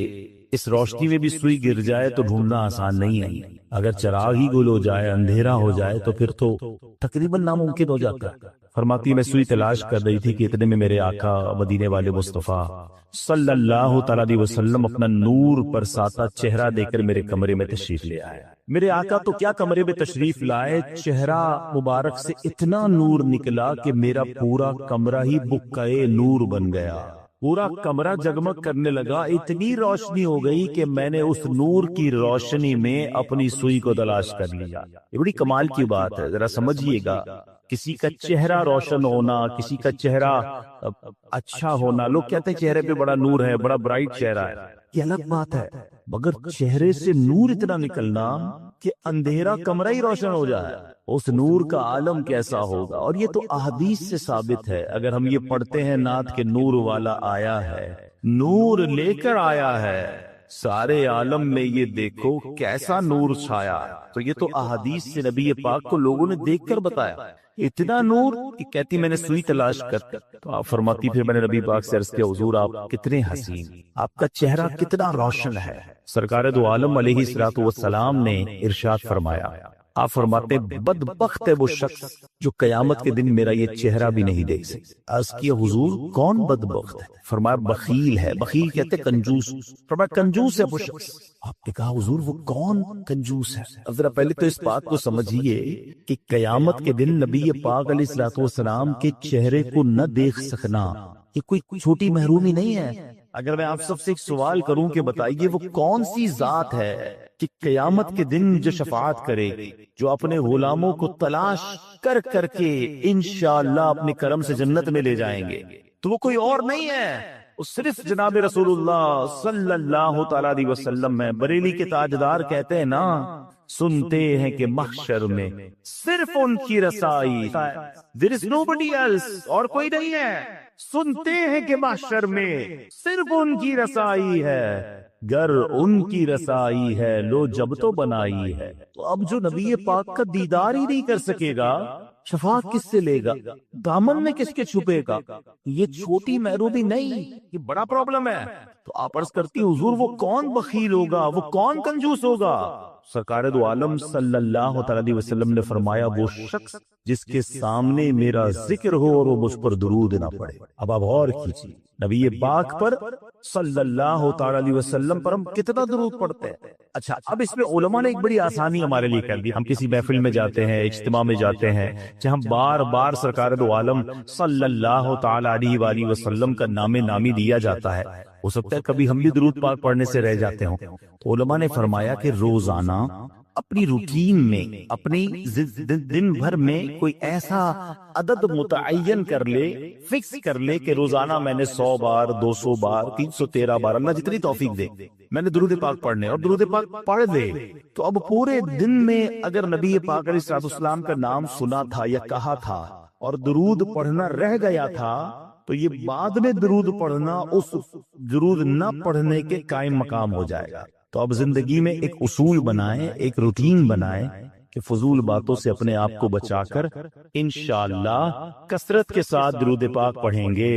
اس روشنی میں بھی سوئی گر جائے تو ڈھونڈنا آسان نہیں ہے، اگر چراغ ہی گل ہو جائے، اندھیرا ہو جائے تو پھر تو تقریباً ناممکن ہو جاتا ہے۔ فرماتی میں سوئی تلاش کر رہی تھی کہ اتنے میں میرے آقا مدینے والے مصطفیٰ صلی اللہ تعالی علیہ وسلم اپنا نور برساتا چہرہ دے کر میرے کمرے میں تشریف لے آئے۔ میرے آقا تو کیا کمرے میں تشریف لائے، چہرہ مبارک سے اتنا نور نکلا کہ میرا پورا کمرہ ہی بقعے نور بن گیا۔ پورا کمرہ جگمگ کرنے لگا، اتنی روشنی ہو گئی کہ میں نے اس نور کی روشنی میں اپنی سوئی کو تلاش کر لیا۔ یہ بڑی کمال کی بات ہے، ذرا سمجھیے گا۔ کسی کا چہرہ روشن ہونا، کسی کا چہرہ اچھا ہونا، لوگ کہتے ہیں چہرے پہ بڑا نور ہے، بڑا برائٹ چہرہ ہے، یہ الگ بات ہے، مگر چہرے سے نور اتنا نکلنا کہ اندھیرا کمرہ ہی روشن ہو جائے، اس نور کا عالم کیسا ہوگا۔ اور یہ تو احادیث سے ثابت ہے۔ اگر ہم یہ پڑھتے ہیں نعت کے نور والا آیا ہے، نور لے کر آیا ہے سارے عالم میں، یہ دیکھو کیسا نور چھایا، تو یہ تو احادیث سے نبی پاک کو لوگوں نے دیکھ کر بتایا۔ اتنا نور کہ کہتی میں نے سوئی تلاش کر، تو آپ فرماتی پھر میں نے نبی پاک سے عرض کیا حضور آپ کتنے حسین، آپ کا چہرہ کتنا روشن ہے۔ سرکار دو عالم علیہ الصلوۃ والسلام نے ارشاد فرمایا، آپ فرماتے بدبخت ہے وہ شخص جو قیامت کے دن میرا یہ چہرہ بھی نہیں دیکھ سکتا۔ عرض کیا حضور کون بدبخت ہے؟ فرمایا بخیل ہے، بخیل کہتے کنجوس، فرمایا کنجوس ہے وہ شخص۔ آپ نے کہا حضور وہ کون کنجوس ہے؟ اب ذرا پہلے تو اس بات کو سمجھیے کہ قیامت کے دن نبی پاک علیہ الصلوۃ والسلام کے چہرے کو نہ دیکھ سکنا یہ کوئی چھوٹی محرومی نہیں ہے۔ اگر میں آپ سب سے ایک سوال کروں کہ بتائیے وہ کون سی ذات ہے کہ قیامت کے دن جو شفاعت کرے گی، جو اپنے غلاموں کو تلاش کر کر کے انشاءاللہ اپنے کرم سے جنت میں لے جائیں گے، تو وہ کوئی اور نہیں ہے، وہ صرف جناب رسول اللہ صلی اللہ تعالی علیہ وسلم ہے۔ بریلی کے تاجدار کہتے ہیں نا، سنتے ہیں کہ محشر میں صرف ان کی رسائی، there is nobody else، اور کوئی نہیں ہے۔ سنتے ہیں کہ محشر میں صرف ان کی رسائی ہے، گر ان کی رسائی ہے لو جب تو بنائی ہے۔ تو اب جو نبی پاک کا دیدار ہی نہیں کر سکے گا، شفاعت کس سے لے گا؟ دامن میں کس کے چھپے گا؟ یہ چھوٹی محرومی نہیں، یہ بڑا پرابلم ہے۔ تو آپ عرض کرتی حضور وہ کون بخیل ہوگا، وہ کون کنجوس ہوگا؟ سرکار دو عالم صلی اللہ تعالی علیہ وسلم نے فرمایا وہ شخص جس کے سامنے میرا ذکر ہو اور وہ مجھ پر درود نہ پڑے۔ اب آپ غور کیجیے، نبی پاک پر صلی اللہ تعالی علیہ وسلم پر ہم کتنا درود پڑھتے ہیں۔ اچھا اب اس میں علماء نے ایک بڑی آسانی ہمارے لیے کر دی۔ ہم کسی محفل میں جاتے ہیں، اجتماع میں جاتے ہیں، جہاں بار بار سرکار دو عالم صلی اللہ تعالی علیہ وآلہ وسلم کا نام نامی دیا جاتا ہے، ہو سکتا ہے کبھی ہم بھی درود پاک پڑھنے سے رہ جاتے ہوں۔ تو علماء نے فرمایا کہ روزانہ اپنی روٹین میں، اپنی دن بھر میں کوئی ایسا عدد متعین کر لے، فکس کر لے کہ روزانہ میں نے 100 بار، 200 بار، 313 بار، اللہ جتنی توفیق دے، میں نے درود پاک پڑھنے، اور درود پاک پڑھ لے۔ تو اب پورے دن میں اگر نبی پاک علیہ السلام کا نام سنا تھا یا کہا تھا اور درود پڑھنا رہ گیا تھا، تو یہ بعد میں درود پڑھنا اس درود نہ پڑھنے کے قائم مقام ہو جائے گا۔ تو اب زندگی میں ایک اصول بنائیں، ایک روٹین بنائیں کہ فضول باتوں سے اپنے آپ کو بچا کر انشاءاللہ کثرت کے ساتھ درود پاک پڑھیں گے۔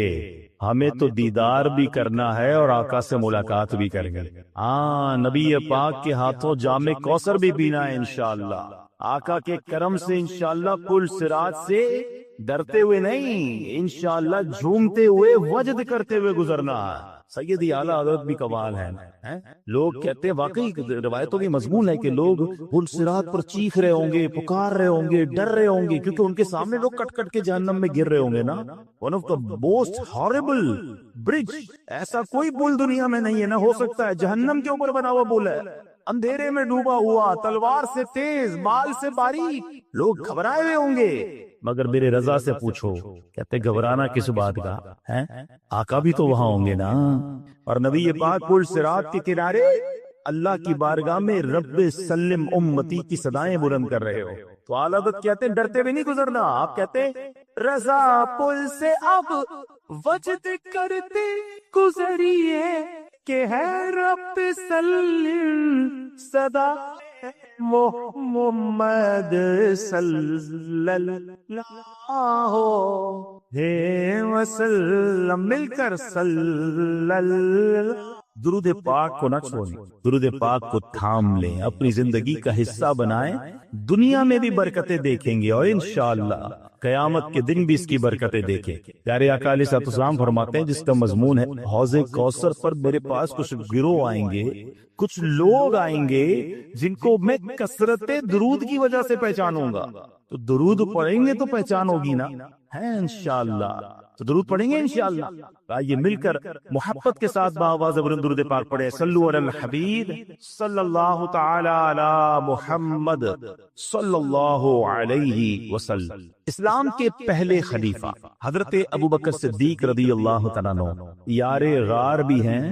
ہمیں تو دیدار بھی کرنا ہے اور آقا سے ملاقات بھی کریں گے۔ ہاں، نبی پاک کے ہاتھوں جام کوثر بھی پینا ہے انشاءاللہ، آقا کے کرم سے انشاءاللہ پل صراط سے ڈرتے ہوئے نہیں، انشاءاللہ جھومتے ہوئے وجد کرتے ہوئے گزرنا ہے۔ سیدی اعلیٰ حضرت بھی کمال ہے۔ لوگ کہتے ہیں، واقعی روایتوں کی مضمون ہے کہ لوگ پل صراط پر چیخ رہے ہوں گے، پکار رہے ہوں گے، ڈر رہے ہوں گے، کیونکہ ان کے سامنے لوگ کٹ کٹ کے جہنم میں گر رہے ہوں گے نا۔ One of the most harbour bridge, ایسا کوئی پل دنیا میں نہیں ہے، نہ ہو سکتا ہے، جہنم کے اوپر بنا ہوا پل ہے، اندھیرے میں ڈوبا ہوا، تلوار سے تیز، بال سے باریک، لوگ گھبرائے ہوئے ہوں گے۔ مگر میرے رضا سے پوچھو، کہتے گھبرانا کس بات کا ہے؟ آقا بھی تو وہاں ہوں گے نا۔ اور نبی پاک پل صراط کے کنارے اللہ کی بارگاہ میں رب سلم امتی کی صدائیں بلند کر رہے ہو، تو اعلیٰ حضرت کہتے ہیں ڈرتے بھی نہیں گزرنا۔ آپ کہتے ہیں رضا پل سے اب وجد کرتے گزریے کہ ہے رب سلم صدا محمد صلی اللہ وسلم، مل کر صلی اللہ۔ درود پاک کو نہ چھوڑیں، درود پاک کو تھام لیں، اپنی زندگی کا حصہ بنائیں، دنیا میں بھی برکتیں دیکھیں گے اور انشاءاللہ قیامت کے دن بھی اس کی برکتیں دیکھیں۔ پیارے آقا علیہ السلام فرماتے ہیں جس کا مضمون ہے حوض کوثر پر میرے پاس کچھ گروہ آئیں گے، کچھ لوگ آئیں گے جن کو میں کثرت درود کی وجہ سے پہچانوں گا۔ تو درود پڑھیں گے تو پہچان ہوگی نا، ہے انشاءاللہ۔ تو درود پڑھیں گے انشاءاللہ. آئیے مل کر محبت کے ساتھ باآواز بلند درود پاک پڑھیں. صلو علی الحبیب صلی اللہ تعالی علی محمد صلی اللہ علیہ وسلم. اسلام کے پہلے خلیفہ حضرت ابوبکر صدیق رضی اللہ تعالیٰ عنہ یار غار بھی ہیں،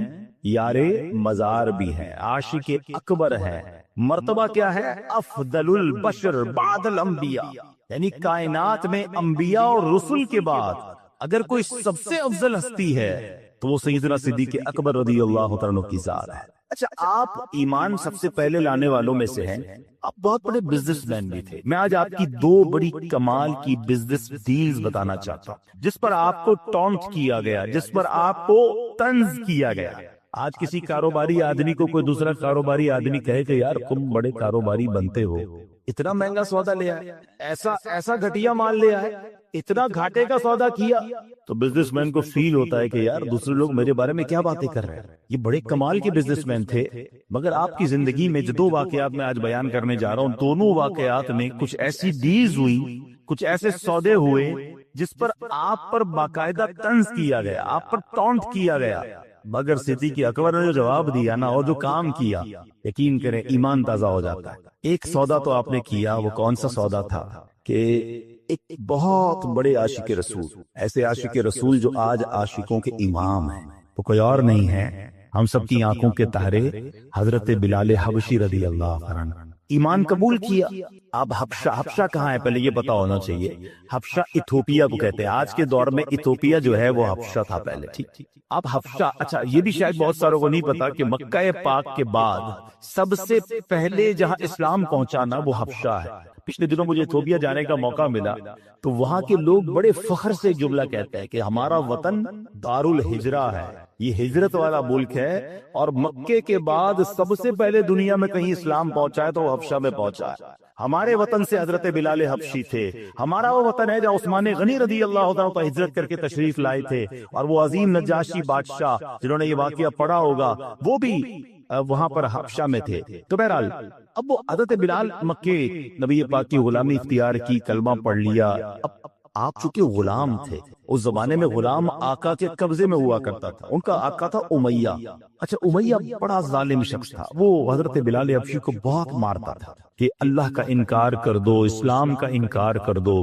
یار مزار بھی ہیں، عاشق اکبر ہیں. مرتبہ کیا ہے؟ افضل البشر بعد الانبیاء، یعنی کائنات میں انبیاء اور رسل کے بعد اگر کوئی سب سے افضل ہستی ہے تو وہ سیدنا صدیق اکبر رضی اللہ تعالیٰ عنہ کی ذات ہے. اچھا، آپ ایمان سب سے پہلے لانے والوں میں سے ہیں. آپ بہت بڑے بزنس مین بھی تھے. میں آج آپ کی دو بڑی کمال کی بزنس ڈیلز بتانا چاہتا ہوں جس پر آپ کو ٹونٹ کیا گیا، جس پر آپ کو طنز کیا گیا. آج کسی کاروباری آدمی کو کوئی دوسرا کاروباری آدمی کہے کہ یار تم بڑے کاروباری بنتے ہو، اتنا مہنگا سودا لے آئے، ایسا گھٹیا مال لے آئے، اتنا گھاٹے کا سودا کیا، تو بزنس مین کو فیل ہوتا ہے کہ یار دوسرے لوگ میرے بارے میں کیا باتیں کر رہے ہیں. یہ بڑے کمال کے بزنس مین تھے. مگر آپ کی زندگی میں جو دو واقعات میں آج بیان کرنے جا رہا ہوں، دونوں واقعات میں کچھ ایسی ڈیلز ہوئی، کچھ ایسے سودے ہوئے جس پر آپ پر باقاعدہ طنز کیا گیا، آپ پر ٹونٹ کیا گیا. مگر صدیق اکبر نے جو جواب دیا نا اور جو کام کیا، یقین کریں ایمان تازہ ہو جاتا ہے. ایک سودا تو آپ نے کیا. وہ کون سا سودا تھا کہ ایک بہت بڑے عاشق رسول، ایسے عاشق رسول جو آج عاشقوں کے امام ہیں، وہ کوئی اور نہیں ہے، ہم سب کی آنکھوں کے تارے حضرت بلال حبشی رضی اللہ عنہ. ایمان قبول کیا. اب حبشہ کہاں ہے پہلے یہ پتا ہونا چاہیے. حبشہ ایتھوپیا کو کہتے ہیں. آج کے دور میں ایتھوپیا جو ہے وہ حبشہ تھا پہلے. ٹھیک. اب حبشہ، اچھا یہ بھی شاید بہت ساروں کو نہیں پتا کہ مکہ پاک کے بعد سب سے پہلے جہاں اسلام پہنچانا وہ حبشہ ہے. پچھلے دنوں مجھے ایتھوپیا جانے کا موقع ملا تو وہاں کے لوگ بڑے فخر سے جملہ کہتے ہیں کہ ہمارا وطن دار الہجرہ ہے، یہ ہجرت والا ملک ہے، اور مکے کے بعد سب سے پہلے دنیا میں کہیں اسلام پہنچا ہے تو وہ حبشہ میں پہنچا ہے. ہمارے وطن سے حضرت بلال حبشی تھے. ہمارا وہ وطن ہے جہاں عثمان غنی رضی اللہ عنہ ہجرت کر کے تشریف لائے تھے، اور وہ عظیم نجاشی بادشاہ جنہوں نے یہ واقعہ پڑھا ہوگا وہ بھی وہاں پر حبشہ میں تھے. تو بہرحال اب وہ حضرت بلال مکے نبی پاک کی غلامی اختیار کی، کلمہ پڑھ لیا. اب آپ چونکہ غلام تھے، اس زمانے میں غلام آقا کے قبضے میں ہوا کرتا تھا. ان کا آقا تھا امیہ. اچھا، امیہ بڑا ظالم شخص تھا. وہ حضرت بلال حبشی کو بہت مارتا تھا کہ اللہ کا انکار کر دو، اسلام کا انکار کر دو.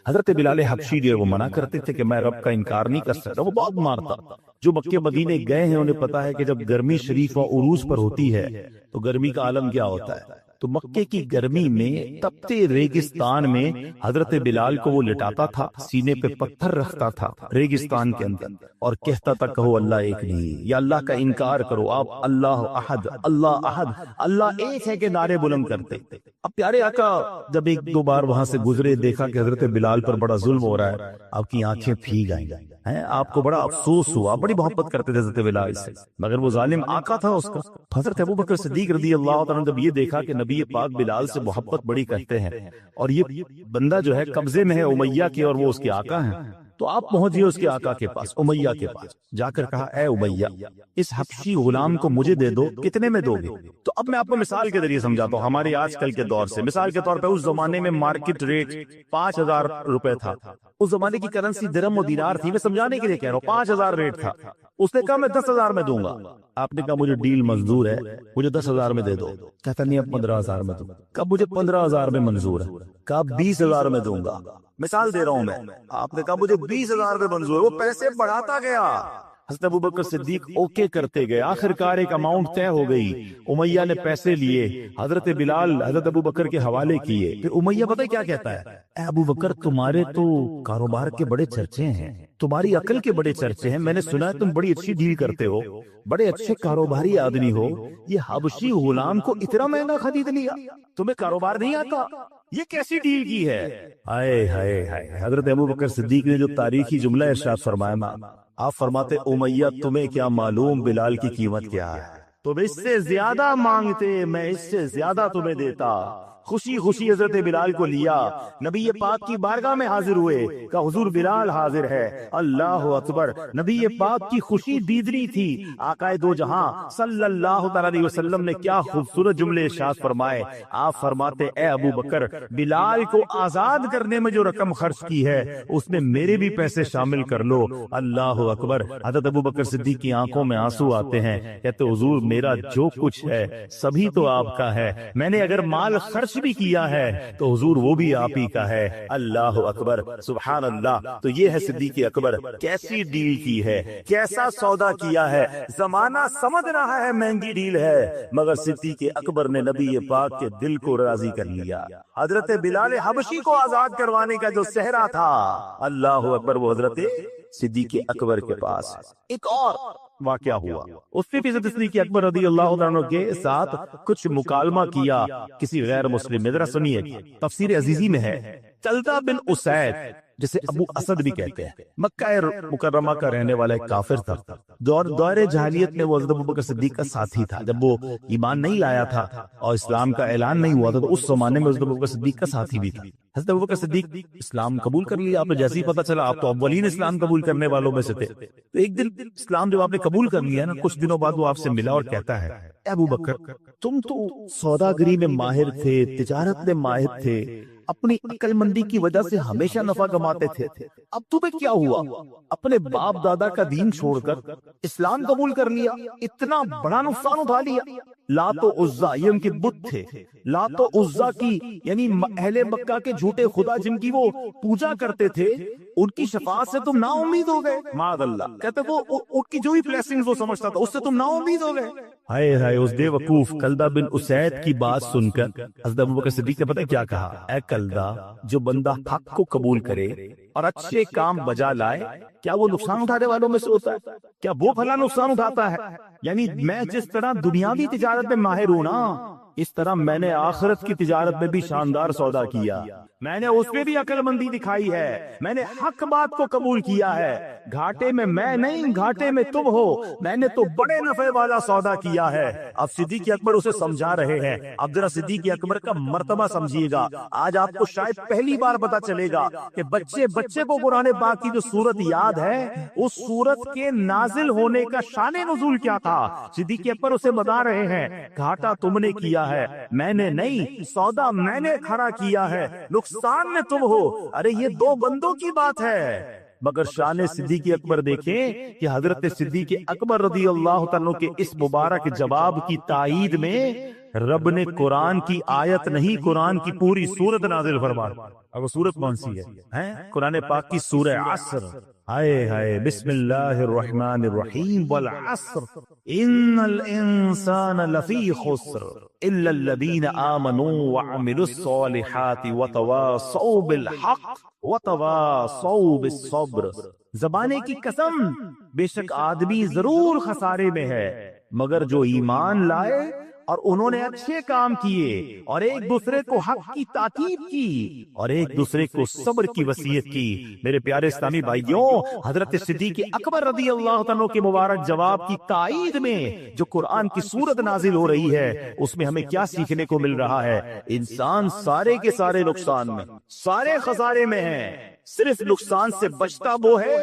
حضرت بلال حبشی جو وہ منع کرتے تھے کہ میں رب کا انکار نہیں کر سکتا. وہ بہت مارتا. جو مکے مدینے گئے ہیں انہیں پتا ہے کہ جب گرمی شریف و عروج پر ہوتی ہے تو گرمی کا عالم کیا ہوتا ہے. تو مکے کی گرمی میں تپتے ریگستان میں حضرت بلال کو وہ لٹاتا تھا، سینے پہ پتھر رکھتا تھا ریگستان کے اندر، اور کہتا تھا کہو اللہ ایک نہیں، یا اللہ کا انکار کرو. آپ اللہ احد، اللہ احد، اللہ ایک ہے کے نعرے بلند کرتے. اب پیارے آقا جب ایک دو بار وہاں سے گزرے، دیکھا کہ حضرت بلال پر بڑا ظلم ہو رہا ہے، آپ کی آنکھیں بھیگ آئیں ہیں. آپ کو بڑا افسوس ہوا. بڑی محبت کرتے تھے حضرت بلال سے، مگر وہ ظالم آقا تھا اس کا. حضرت ابوبکر صدیق رضی اللہ عنہ جب یہ دیکھا کہ نبی پاک بلال سے محبت بڑی کرتے ہیں اور یہ بندہ جو ہے قبضے میں ہے امیہ کے اور وہ اس کے آقا ہیں، تو آپ پہنچ گئے اس کے آقا کے پاس، امیہ کے پاس. جا کر کہا اے امیہ، اس حبشی غلام کو مجھے دے دو، کتنے میں دو گے؟ تو اب میں آپ کو مثال کے ذریعے سمجھاتا ہوں ہمارے آج کل کے دور سے. مثال کے طور پہ اس زمانے میں مارکیٹ ریٹ 5,000 روپے تھا. اس زمانے کی کرنسی درہم و دینار تھی. میں سمجھانے کے لیے کہہ رہا ہوں 5,000 ریٹ تھا. اس نے کہا میں 10,000 میں دوں گا. آپ نے کہا مجھے ڈیل منظور ہے، مجھے 10,000 میں دے دو. کہتا نہیں اب 15,000 میں دوں گا. کب مجھے 15,000 میں منظور ہے. کہا 20,000 میں دوں گا. مثال دے رہا ہوں میں. آپ نے کہا مجھے 20,000 میں منظور ہے. وہ پیسے بڑھاتا گیا. حضرت ابوبکر صدیق اوکے کرتے گئے. آخر کار ایک اماؤنٹ طے ہو گئی. امیہ نے پیسے لیے، حضرت بلال حضرت ابوبکر کے حوالے کیے. پھر امیہ پتہ کیا کہتا ہے؟ اے ابوبکر، تمہارے تو کاروبار کے بڑے چرچے ہیں، تمہاری عقل کے بڑے چرچے ہیں. میں نے سنا ہے تم بڑی اچھی ڈیل کرتے ہو، بڑے اچھے کاروباری آدمی ہو. یہ حبشی غلام کو اتنا مہنگا خرید لیا، تمہیں کاروبار نہیں آتا؟ یہ کیسی ڈیل کی ہے؟ ہائے ہائے ہائے. حضرت ابوبکر صدیق نے جو تاریخی جملہ ارشاد فرمایا، آپ فرماتے امیہ تمہیں کیا معلوم بلال کی قیمت کیا ہے؟ تم اس سے زیادہ مانگتے، میں اس سے زیادہ تمہیں دیتا. خوشی خوشی حضرت بلال کو لیا، نبی پاک کی بارگاہ میں حاضر ہوئے، کہا حضور بلال حاضر ہے۔ اللہ اکبر، نبی پاک کی خوشی دیدنی تھی۔ آقائے دو جہاں صلی اللہ تعالی علیہ وسلم نے کیا خوبصورت جملے ارشاد فرمائے۔ آپ فرماتے اے ابو بکر، بلال کو آزاد کرنے میں جو رقم خرچ کی ہے اس میں میرے بھی پیسے شامل کر لو۔ اللہ اکبر، حضرت ابو بکر صدیق کی آنکھوں میں آنسو آتے ہیں، کہتے حضور میرا جو کچھ ہے سبھی تو آپ کا ہے، میں نے اگر مال خرچ بھی کیا ہے تو حضور وہ بھی آپ ہی کا ہے۔ اللہ اکبر، سبحان اللہ۔ تو یہ ہے صدیق اکبر، کیسی ڈیل کی ہے، کیسا سودا کیا ہے۔ زمانہ سمجھ رہا ہے مہنگی ڈیل ہے، مگر صدیق اکبر نے نبی پاک کے دل کو راضی کر لیا۔ حضرت بلال حبشی کو آزاد کروانے کا جو صحرا تھا، اللہ اکبر، وہ حضرت صدیق اکبر کے پاس۔ ایک اور واقعہ ہوا، اس پہ بھی صدیق اکبر رضی اللہ عنہ کے ساتھ کچھ مکالمہ کیا کسی غیر مسلم نے۔ ذرا سنیے، تفسیر عزیزی میں ہے، چلتا بن اسید جسے ابو اسد بھی کہتے ہیں، مکہ مکرمہ کا رہنے والا ایک کافر تھا۔ دور جاہلیت میں وہ حضرت ابوبکر صدیق کا ساتھی تھا۔ جب وہ ایمان نہیں لایا تھا اور اسلام کا اعلان نہیں ہوا تھا تو اس زمانے میں حضرت ابوبکر صدیق کا ساتھی بھی تھا۔ حضرت ابوبکر صدیق اسلام قبول کر لیا، آپ نے جیسے ہی پتا چلا آپ تو اولین اسلام قبول کرنے والوں میں سے تھے۔ تو ایک دن اسلام جب آپ نے قبول کر لیا نا، کچھ دنوں بعد وہ آپ سے ملا اور کہتا ہے اے ابوبکر، تم تو سوداگری میں ماہر تھے، تجارت میں ماہر تھے، اپنی عقل مندی کی وجہ سے ہمیشہ نفع کماتے تھے، اب تمہیں کیا ہوا؟ اپنے باپ دادا کا دین چھوڑ کر اسلام قبول کر لیا، اتنا بڑا نقصان اٹھا لیا۔ لات و عزا یہ ان کے بت تھے، لات و عزا کی یعنی اہل مکہ کے جھوٹے خدا جن کی وہ پوجا کرتے تھے، ان کی شفاعت سے تم نا امید ہو گئے۔ معاذ اللہ، کہتے وہ ان کی جو بھی بلیسنگز وہ سمجھتا تھا اس سے تم نا امید ہو گئے۔ ہائے ہائے، اس بے وقوف کلدہ بن اسید کی بات سن کر حضرت ابوبکر صدیق نے پتہ کیا کہا؟ اے کلدہ، جو بندہ حق کو قبول کرے اور اچھے کام بجا لائے، کیا وہ نقصان اٹھانے والوں میں سے ہوتا ہے؟ کیا وہ بھلا نقصان اٹھاتا ہے؟ یعنی میں جس طرح دنیاوی تجارت میں ماہر ہوں نا، اس طرح میں نے آخرت کی تجارت میں بھی شاندار سودا کیا، میں نے اس میں بھی عقل مندی دکھائی ہے، میں نے حق بات کو قبول کیا ہے، گھاٹے میں میں نہیں، گھاٹے میں تم ہو، میں نے تو بڑے نفع والا سودا کیا ہے۔ اب صدیق اکبر اسے سمجھا رہے ہیں۔ اب ذرا صدیق اکبر کا مرتبہ سمجھیے گا، آج آپ کو شاید پہلی بار پتا چلے گا کہ بچے کو قرآن پاک کی جو سورت یاد ہے، اس سورت کے نازل ہونے کا شان نزول کیا تھا۔ صدیق اکبر اسے بتا رہے ہیں گھاٹا تم نے کیا ہے، میں نے نہیں، سودا میں نے کھڑا کیا ہے، نقصان میں تم ہو۔ ارے یہ دو بندوں کی بات ہے، مگر شان صدیق اکبر دیکھیں کہ حضرت صدیق اکبر رضی اللہ تعالیٰ کے اس مبارک جواب کی تائید میں رب نے قرآن کی آیت نہیں، قرآن کی پوری سورت نازل فرما۔ اب وہ سورت کون سی ہے؟ قرآن پاک کی سورہ عصر۔ ہائے ہائے، بسم اللہ الرحمن الرحیم، والعصر ان الانسان لفی خسر الا الذین آمنوا وعملوا الصالحات وتواصوا بالحق وتواصوا بالصبر۔ زبانے کی قسم، بے شک آدمی ضرور خسارے میں ہے، مگر جو ایمان لائے اور انہوں نے اچھے کام کیے اور ایک دوسرے کو حق کی تاکید کی اور ایک دوسرے کو صبر کی وصیت کی۔ میرے پیارے اسلامی بھائیوں، حضرت صدیق اکبر رضی اللہ عنہ کے مبارک جواب کی تائید میں جو قرآن کی سورت نازل ہو رہی ہے، اس میں ہمیں کیا سیکھنے کو مل رہا ہے؟ انسان سارے کے سارے نقصان میں، سارے خسارے میں ہیں، صرف نقصان سے بچتا وہ ہے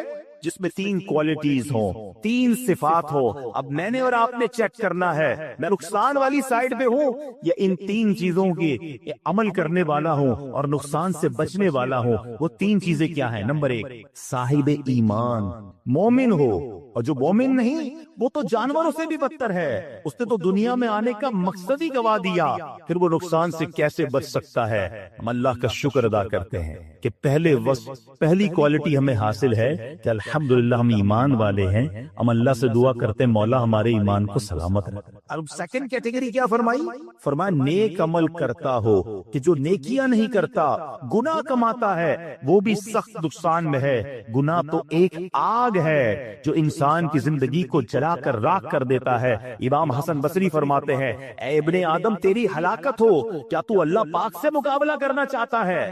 جس میں تین کوالٹیز ہوں، تین صفات ہو۔ اب میں نے اور آپ نے چیک کرنا ہے میں نقصان والی سائیڈ پہ ہوں یا ان تین چیزوں کے عمل کرنے والا ہوں اور نقصان سے بچنے والا ہوں۔ وہ تین چیزیں کیا ہیں؟ نمبر ایک، صاحب ایمان، مومن ہو، اور جو مومن نہیں وہ تو جانوروں سے بھی بدتر ہے، اس نے تو دنیا میں آنے کا مقصد ہی گوا دیا، پھر وہ نقصان سے کیسے بچ سکتا ہے؟ ہم اللہ کا شکر ادا کرتے ہیں کہ پہلی کوالٹی ہمیں حاصل ہے کہ الحمدللہ ہم ایمان والے ہیں۔ ہم اللہ سے دعا کرتے ہیں مولا ہمارے ایمان کو سلامت رکھ۔ اب سیکنڈ کیٹیگری کیا فرمائی؟ فرمایا نیک عمل کرتا ہو، کہ جو نیکیاں نہیں کرتا، گناہ کماتا ہے، وہ بھی سخت نقصان میں ہے۔ گناہ تو ایک آگ ہے جو انسان کی زندگی کو جلا کر راکھ کر دیتا ہے۔ امام حسن بصری فرماتے ہیں اے ابن آدم تیری ہلاکت ہو، کیا تو اللہ پاک سے مقابلہ کرنا چاہتا ہے؟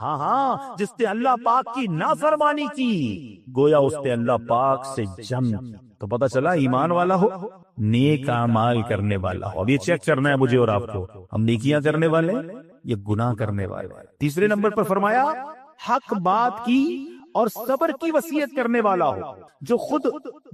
ہاں، جس نے اللہ پاک کی نافرمانی کی گویا اس نے اللہ پاک سے جنگ۔ تو پتہ چلا ایمان والا ہو، نیک اعمال کرنے والا ہو۔ اب یہ چیک کرنا ہے مجھے اور آپ کو، ہم نیکیاں کرنے والے یہ گناہ کرنے والے ہیں۔ تیسرے نمبر پر فرمایا حق بات کی اور صبر کی وصیت کرنے والا ہو، جو خود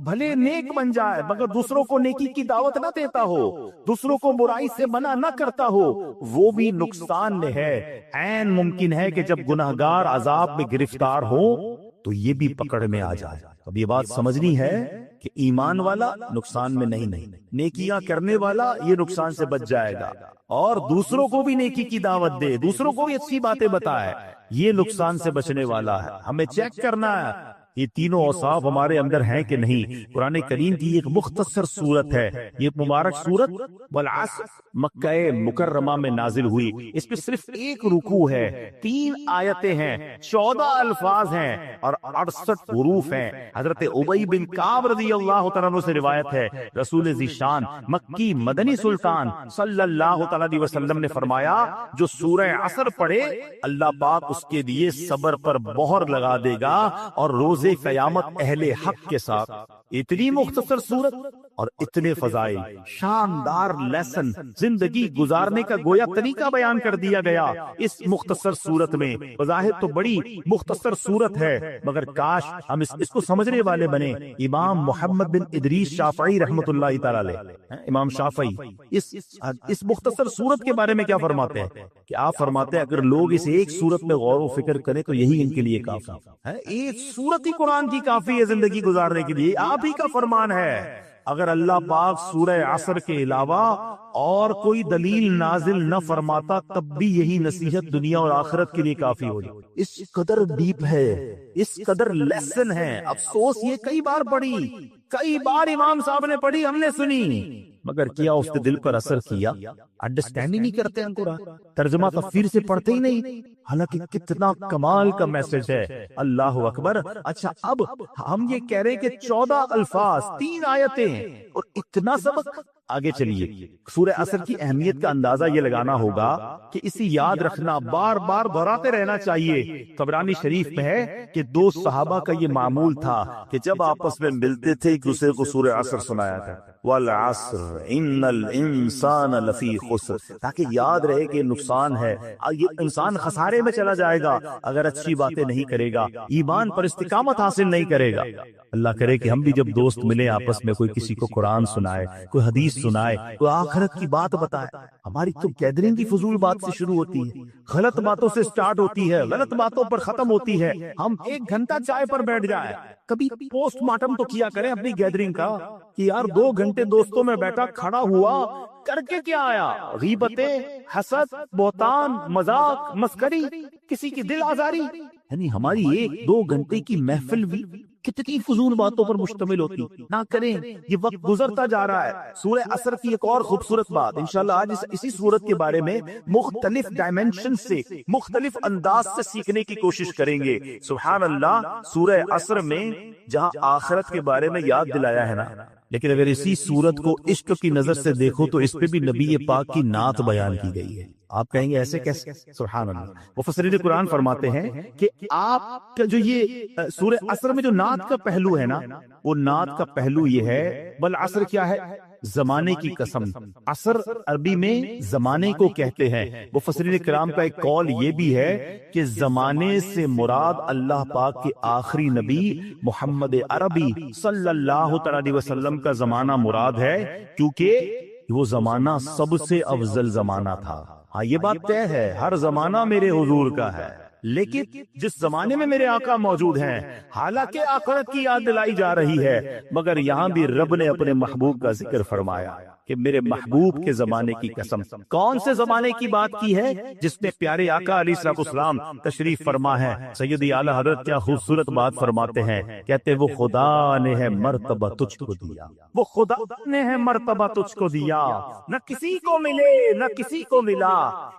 بھلے نیک بن جائے مگر دوسروں کو نیکی کی دعوت نہ دیتا ہو، دوسروں کو برائی سے منع نہ کرتا ہو، وہ بھی نقصان میں ہے۔ عین ممکن ہے کہ جب گناہگار عذاب میں گرفتار ہو تو یہ بھی پکڑ میں آ جائے۔ اب یہ بات سمجھنی ہے کہ ایمان والا نقصان میں نہیں، نیکیاں کرنے والا یہ نقصان سے بچ جائے گا، اور دوسروں کو بھی نیکی کی دعوت دے، دوسروں کو بھی اچھی باتیں بتائے، یہ نقصان سے بچنے والا ہے۔ ہمیں چیک کرنا ہے یہ تینوں اوصاف ہمارے اندر ہیں کہ نہیں۔ قرآن کریم کی ایک مختصر سورت ہے یہ مبارک سورت، والعصر، مکہ مکرمہ میں نازل ہوئی۔ اس پہ صرف ایک رکوع ہے، 3 آیتیں ہیں، 14 الفاظ ہیں اور 68 حروف ہیں۔ حضرت ابی بن کعب رضی اللہ تعالیٰ عنہ سے روایت ہے، رسول ذیشان مکی مدنی سلطان صلی اللہ تعالیٰ علیہ وسلم نے فرمایا جو سورہ عصر پڑھے اللہ پاک اس کے لیے صبر پر مہر لگا دے گا اور روز قیامت اہل حق کے ساتھ۔ اتنی مختصر صورت اور اتنے فضائل، شاندار لیسن، زندگی گزارنے کا گویا طریقہ بیان کر دیا گیا اس مختصر صورت میں۔ بظاہر تو بڑی مختصر صورت ہے مگر کاش ہم اس کو سمجھنے والے بنے۔ امام محمد بن ادریس شافعی رحمۃ اللہ تعالی علیہ، امام شافعی اس مختصر صورت کے بارے میں کیا فرماتے ہیں کہ آپ فرماتے ہیں اگر لوگ اس ایک صورت میں غور و فکر کریں تو یہی ان کے لیے کافی ہے۔ ایک صورت ہی قرآن کی کافی ہے زندگی گزارنے کے لیے، آپ ہی کا فرمان ہے۔ اگر اللہ پاک سورہ عصر کے علاوہ اور کوئی دلیل نازل نہ فرماتا تب بھی یہی نصیحت دنیا اور آخرت کے لیے کافی ہو جائے۔ اس قدر ڈیپ ہے، اس قدر لیسن ہے۔ افسوس یہ کئی بار پڑھی، کئی بار امام صاحب نے پڑھی، ہم نے سنی، مگر کیا اس کے دل پر اثر کیا؟ انڈرسٹینڈ ہی نہیں کرتے ہیں قرآن، ترجمہ تفسیر سے پڑھتے ہی نہیں، حالانکہ کتنا کمال کا میسج ہے۔ اللہ اکبر۔ اچھا اب ہم یہ کہہ رہے ہیں کہ 14 الفاظ، 3 آیتیں اور اتنا سبق۔ آگے چلیے، سورہ عصر کی اہمیت کا اندازہ یہ لگانا ہوگا کہ اسے یاد رکھنا، بار بار دہراتے رہنا چاہیے۔ طبرانی شریف میں ہے کہ 2 صحابہ کا یہ معمول تھا کہ جب آپس میں ملتے تھے ایک دوسرے کو سورہ عصر سنایا تھا، والعصر ان الانسان لفی خسر، تاکہ یاد رہے کہ نقصان ہے، یہ انسان خسارے میں چلا جائے گا اگر اچھی باتیں نہیں کرے گا، ایمان پر استقامت حاصل نہیں کرے گا۔ اللہ کرے کہ ہم بھی جب دوست ملے آپس میں، کوئی کسی کو قرآن سنائے، کوئی حدیث سنائے، کوئی آخرت کی بات بتائے۔ ہماری تو گیدرنگ کی فضول بات سے شروع ہوتی ہے، غلط باتوں سے سٹارٹ ہوتی ہے، غلط باتوں پر ختم ہوتی ہے۔ ہم 1 گھنٹہ چائے پر بیٹھ جائے، کبھی پوسٹ مارٹم تو کیا کریں اپنی گیدرنگ کا کہ یار 2 گھنٹے دوستوں میں بیٹھا، کھڑا ہوا، کر کے کیا آیا؟ غیبتیں، حسد، بہتان، مذاق، مسخری، کسی کی دل آزاری۔ یعنی ہماری 1-2 گھنٹے کی محفل بھی کتنی فضول باتوں پر مشتمل ہوتی۔ نہ کریں، یہ وقت گزرتا جا رہا ہے۔ سورہ عصر کی ایک اور خوبصورت بات، انشاءاللہ آج اسی سورت کے بارے میں مختلف ڈائمنشن سے، مختلف انداز سے سیکھنے کی کوشش کریں گے۔ سبحان اللہ، سورہ عصر میں جہاں آخرت کے بارے میں یاد دلایا ہے نا، لیکن اگر اسی سورت کو عشق کی نظر سے دیکھو تو اس پہ بھی نبی پاک کی نعت بیان کی گئی ہے۔ آپ کہیں گے ایسے کیسے؟ سبحان اللہ۔ مفسرین قرآن فرماتے ہیں کہ آپ کا جو یہ سورہ عصر میں جو نعت کا پہلو ہے نا، وہ نعت کا پہلو یہ ہے، والعصر کیا ہے؟ زمانے کی قسم۔ عصر عربی میں زمانے کو کہتے ہیں۔ مفسرین کرام کا ایک قول یہ بھی ہے کہ زمانے سے مراد اللہ پاک کے آخری نبی محمد عربی صلی اللہ تعالی علیہ وسلم کا زمانہ مراد ہے، کیونکہ وہ زمانہ سب سے افضل زمانہ تھا۔ ہاں یہ بات طے ہے، ہر زمانہ میرے حضور کا ہے، لیکن جس زمانے میں میرے آقا موجود ہیں، حالانکہ آخرت کی یاد دلائی جا رہی ہے، مگر یہاں بھی رب نے اپنے محبوب کا ذکر فرمایا کہ میرے محبوب کے زمانے کی قسم۔ کون سے زمانے کی بات کی ہے؟ جس میں پیارے آقا علیہ الصلوۃ والسلام تشریف فرما ہے۔ سیدی اعلی حضرت کیا خوبصورت بات فرماتے ہیں، کہتے وہ خدا نے ہے مرتبہ تجھ کو دیا، وہ خدا نے ہے مرتبہ تجھ کو دیا، نہ کسی کو ملے نہ کسی کو ملا،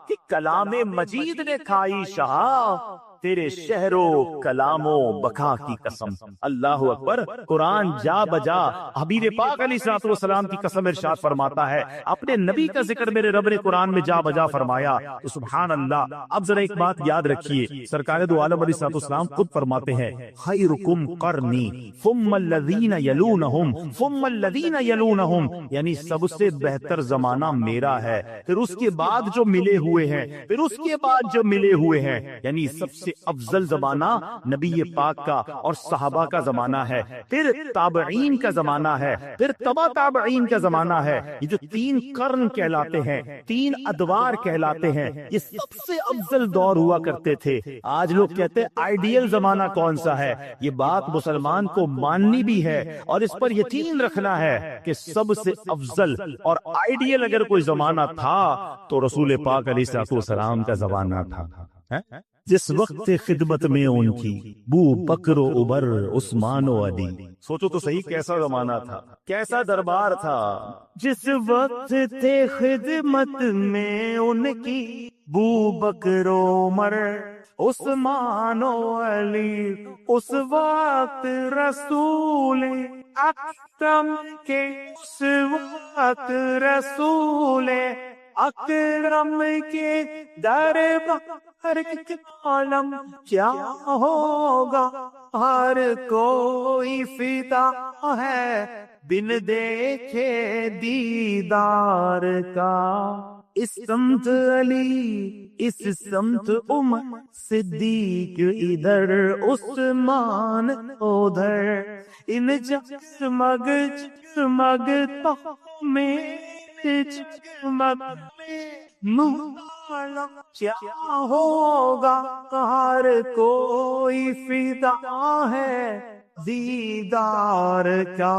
کہ کلام مجید نے کھائی شہا، تیرے شہر و کلام و بقا کی قسم. اللہ اکبر. قرآن جا بجا حبیب پاک علیہ الصلوۃ والسلام کی قسم ارشاد فرماتا ہے. اپنے نبی کا ذکر میرے رب نے قرآن میں جا بجا فرمایا. تو سبحان اللہ. اب ذرا ایک بات یاد رکھیے, سرکار دو عالم علیہ الصلوۃ والسلام خود فرماتے ہیں خیرکم قرنی ثم الذین یلونہم ثم الذین یلونہم, یعنی سب سے بہتر زمانہ میرا ہے, پھر اس کے بعد جو ملے ہوئے ہیں, پھر اس کے بعد جو ملے ہوئے ہیں, یعنی سب سے افضل زمانہ نبی پاک کا اور صحابہ کا زمانہ ہے, پھر تابعین کا زمانہ ہے, پھر تبع تابعین کا زمانہ ہے. یہ جو 3 قرن کہلاتے ہیں, 3 ادوار کہلاتے ہیں, یہ سب سے افضل دور ہوا کرتے تھے. آج لوگ کہتے ہیں آئیڈیل زمانہ کون سا ہے. یہ بات مسلمان کو ماننی بھی ہے اور اس پر یقین رکھنا ہے کہ سب سے افضل اور آئیڈیل اگر کوئی زمانہ تھا تو رسول پاک علیہ الصلوۃ والسلام کا زمانہ تھا. جس وقت خدمت میں ان کی بو بکر و عمر عثمان و علی. سوچو تو صحیح کیسا زمانہ تھا, کیسا دربار تھا. جس وقت تھے خدمت میں ان کی بو بکر و عمر عثمان و علی, اس وقت رسول اکرم کے, اس وقت رسول اکرم کے دربار کے عالم کیا ہوگا. ہر کوئی فدا ہے بن دیکھے دیدار کا. اس سمت علی, اس سمت عمر صدیق, ادھر عثمان ادھر, ان جگمگ جگمگتا میں جگمگ کیا ہوگا. ہر کوئی فدا ہے دیدار کا.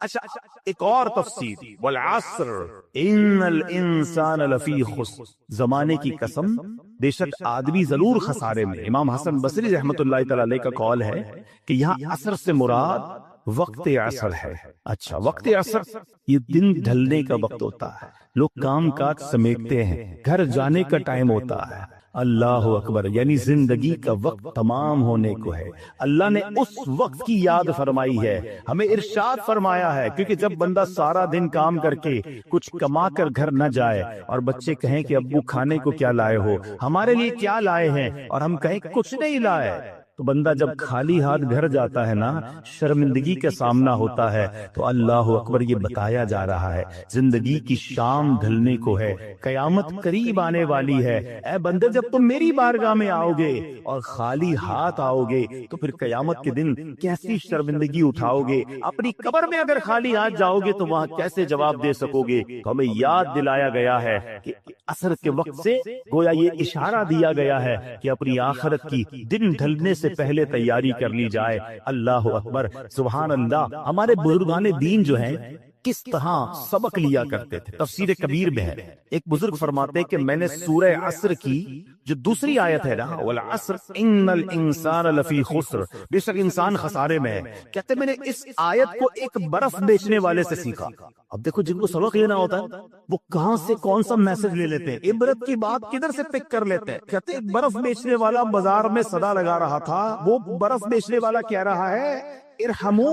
اچھا ایک اور تفسیر, والعصر ان الانسان لفی خسر, زمانے کی قسم بے شک آدمی ضرور خسارے میں. امام حسن بصری رحمۃ اللہ تعالی علیہ کا قول ہے کہ یہاں عصر سے مراد وقت عصر ہے. اچھا وقت عصر یہ دن ڈھلنے کا وقت ہوتا ہے, لوگ کام کاج سمیٹتے ہیں, گھر جانے کا ٹائم ہوتا ہے. اللہ اکبر, یعنی زندگی کا وقت تمام ہونے کو ہے. اللہ نے اس وقت کی یاد فرمائی ہے, ہمیں ارشاد فرمایا ہے, کیونکہ جب بندہ سارا دن کام کر کے کچھ کما کر گھر نہ جائے اور بچے کہیں کہ ابو کھانے کو کیا لائے ہو, ہمارے لیے کیا لائے ہیں, اور ہم کہیں کچھ نہیں لائے, تو بندہ جب خالی ہاتھ گھر جاتا ہے نا, شرمندگی کا سامنا ہوتا ہے. تو اللہ اکبر, یہ بتایا جا رہا ہے زندگی کی شام ڈھلنے کو ہے, قیامت قریب آنے والی ہے. اے بندے, جب تم میری بارگاہ میں آؤ گے اور خالی ہاتھ آؤ گے تو پھر قیامت کے دن کیسی شرمندگی اٹھاؤ گے. اپنی قبر میں اگر خالی ہاتھ جاؤ گے تو وہاں کیسے جواب دے سکو گے. تو ہمیں یاد دلایا گیا ہے کہ عصر کے وقت سے گویا یہ اشارہ دیا گیا ہے کہ اپنی آخرت کی دن ڈھلنے سے پہلے تیاری کر لی جائے. اللہ اکبر, سبحان اللہ. ہمارے بزرگان دین جو ہیں کس طرح سبق لیا کرتے تھے. تفسیر کبیر میں ہے, ایک بزرگ فرماتے کہ میں نے سورہ عصر کی جو دوسری آیت ہے نا, والعصر ان الانسان لفی خسر, بے شک انسان خسارے میں ہے, کہتے میں نے اس آیت کو ایک برف بیچنے والے سے سیکھا. اب دیکھو جن کو سبق لینا ہوتا ہے وہ کہاں سے کون سا میسج لے لیتے ہیں, عبرت کی بات کدھر سے پک کر لیتے ہیں. کہتے ہیں برف بیچنے والا بازار میں صدا لگا رہا تھا, وہ برف بیچنے والا کہہ رہا ہے ارحمو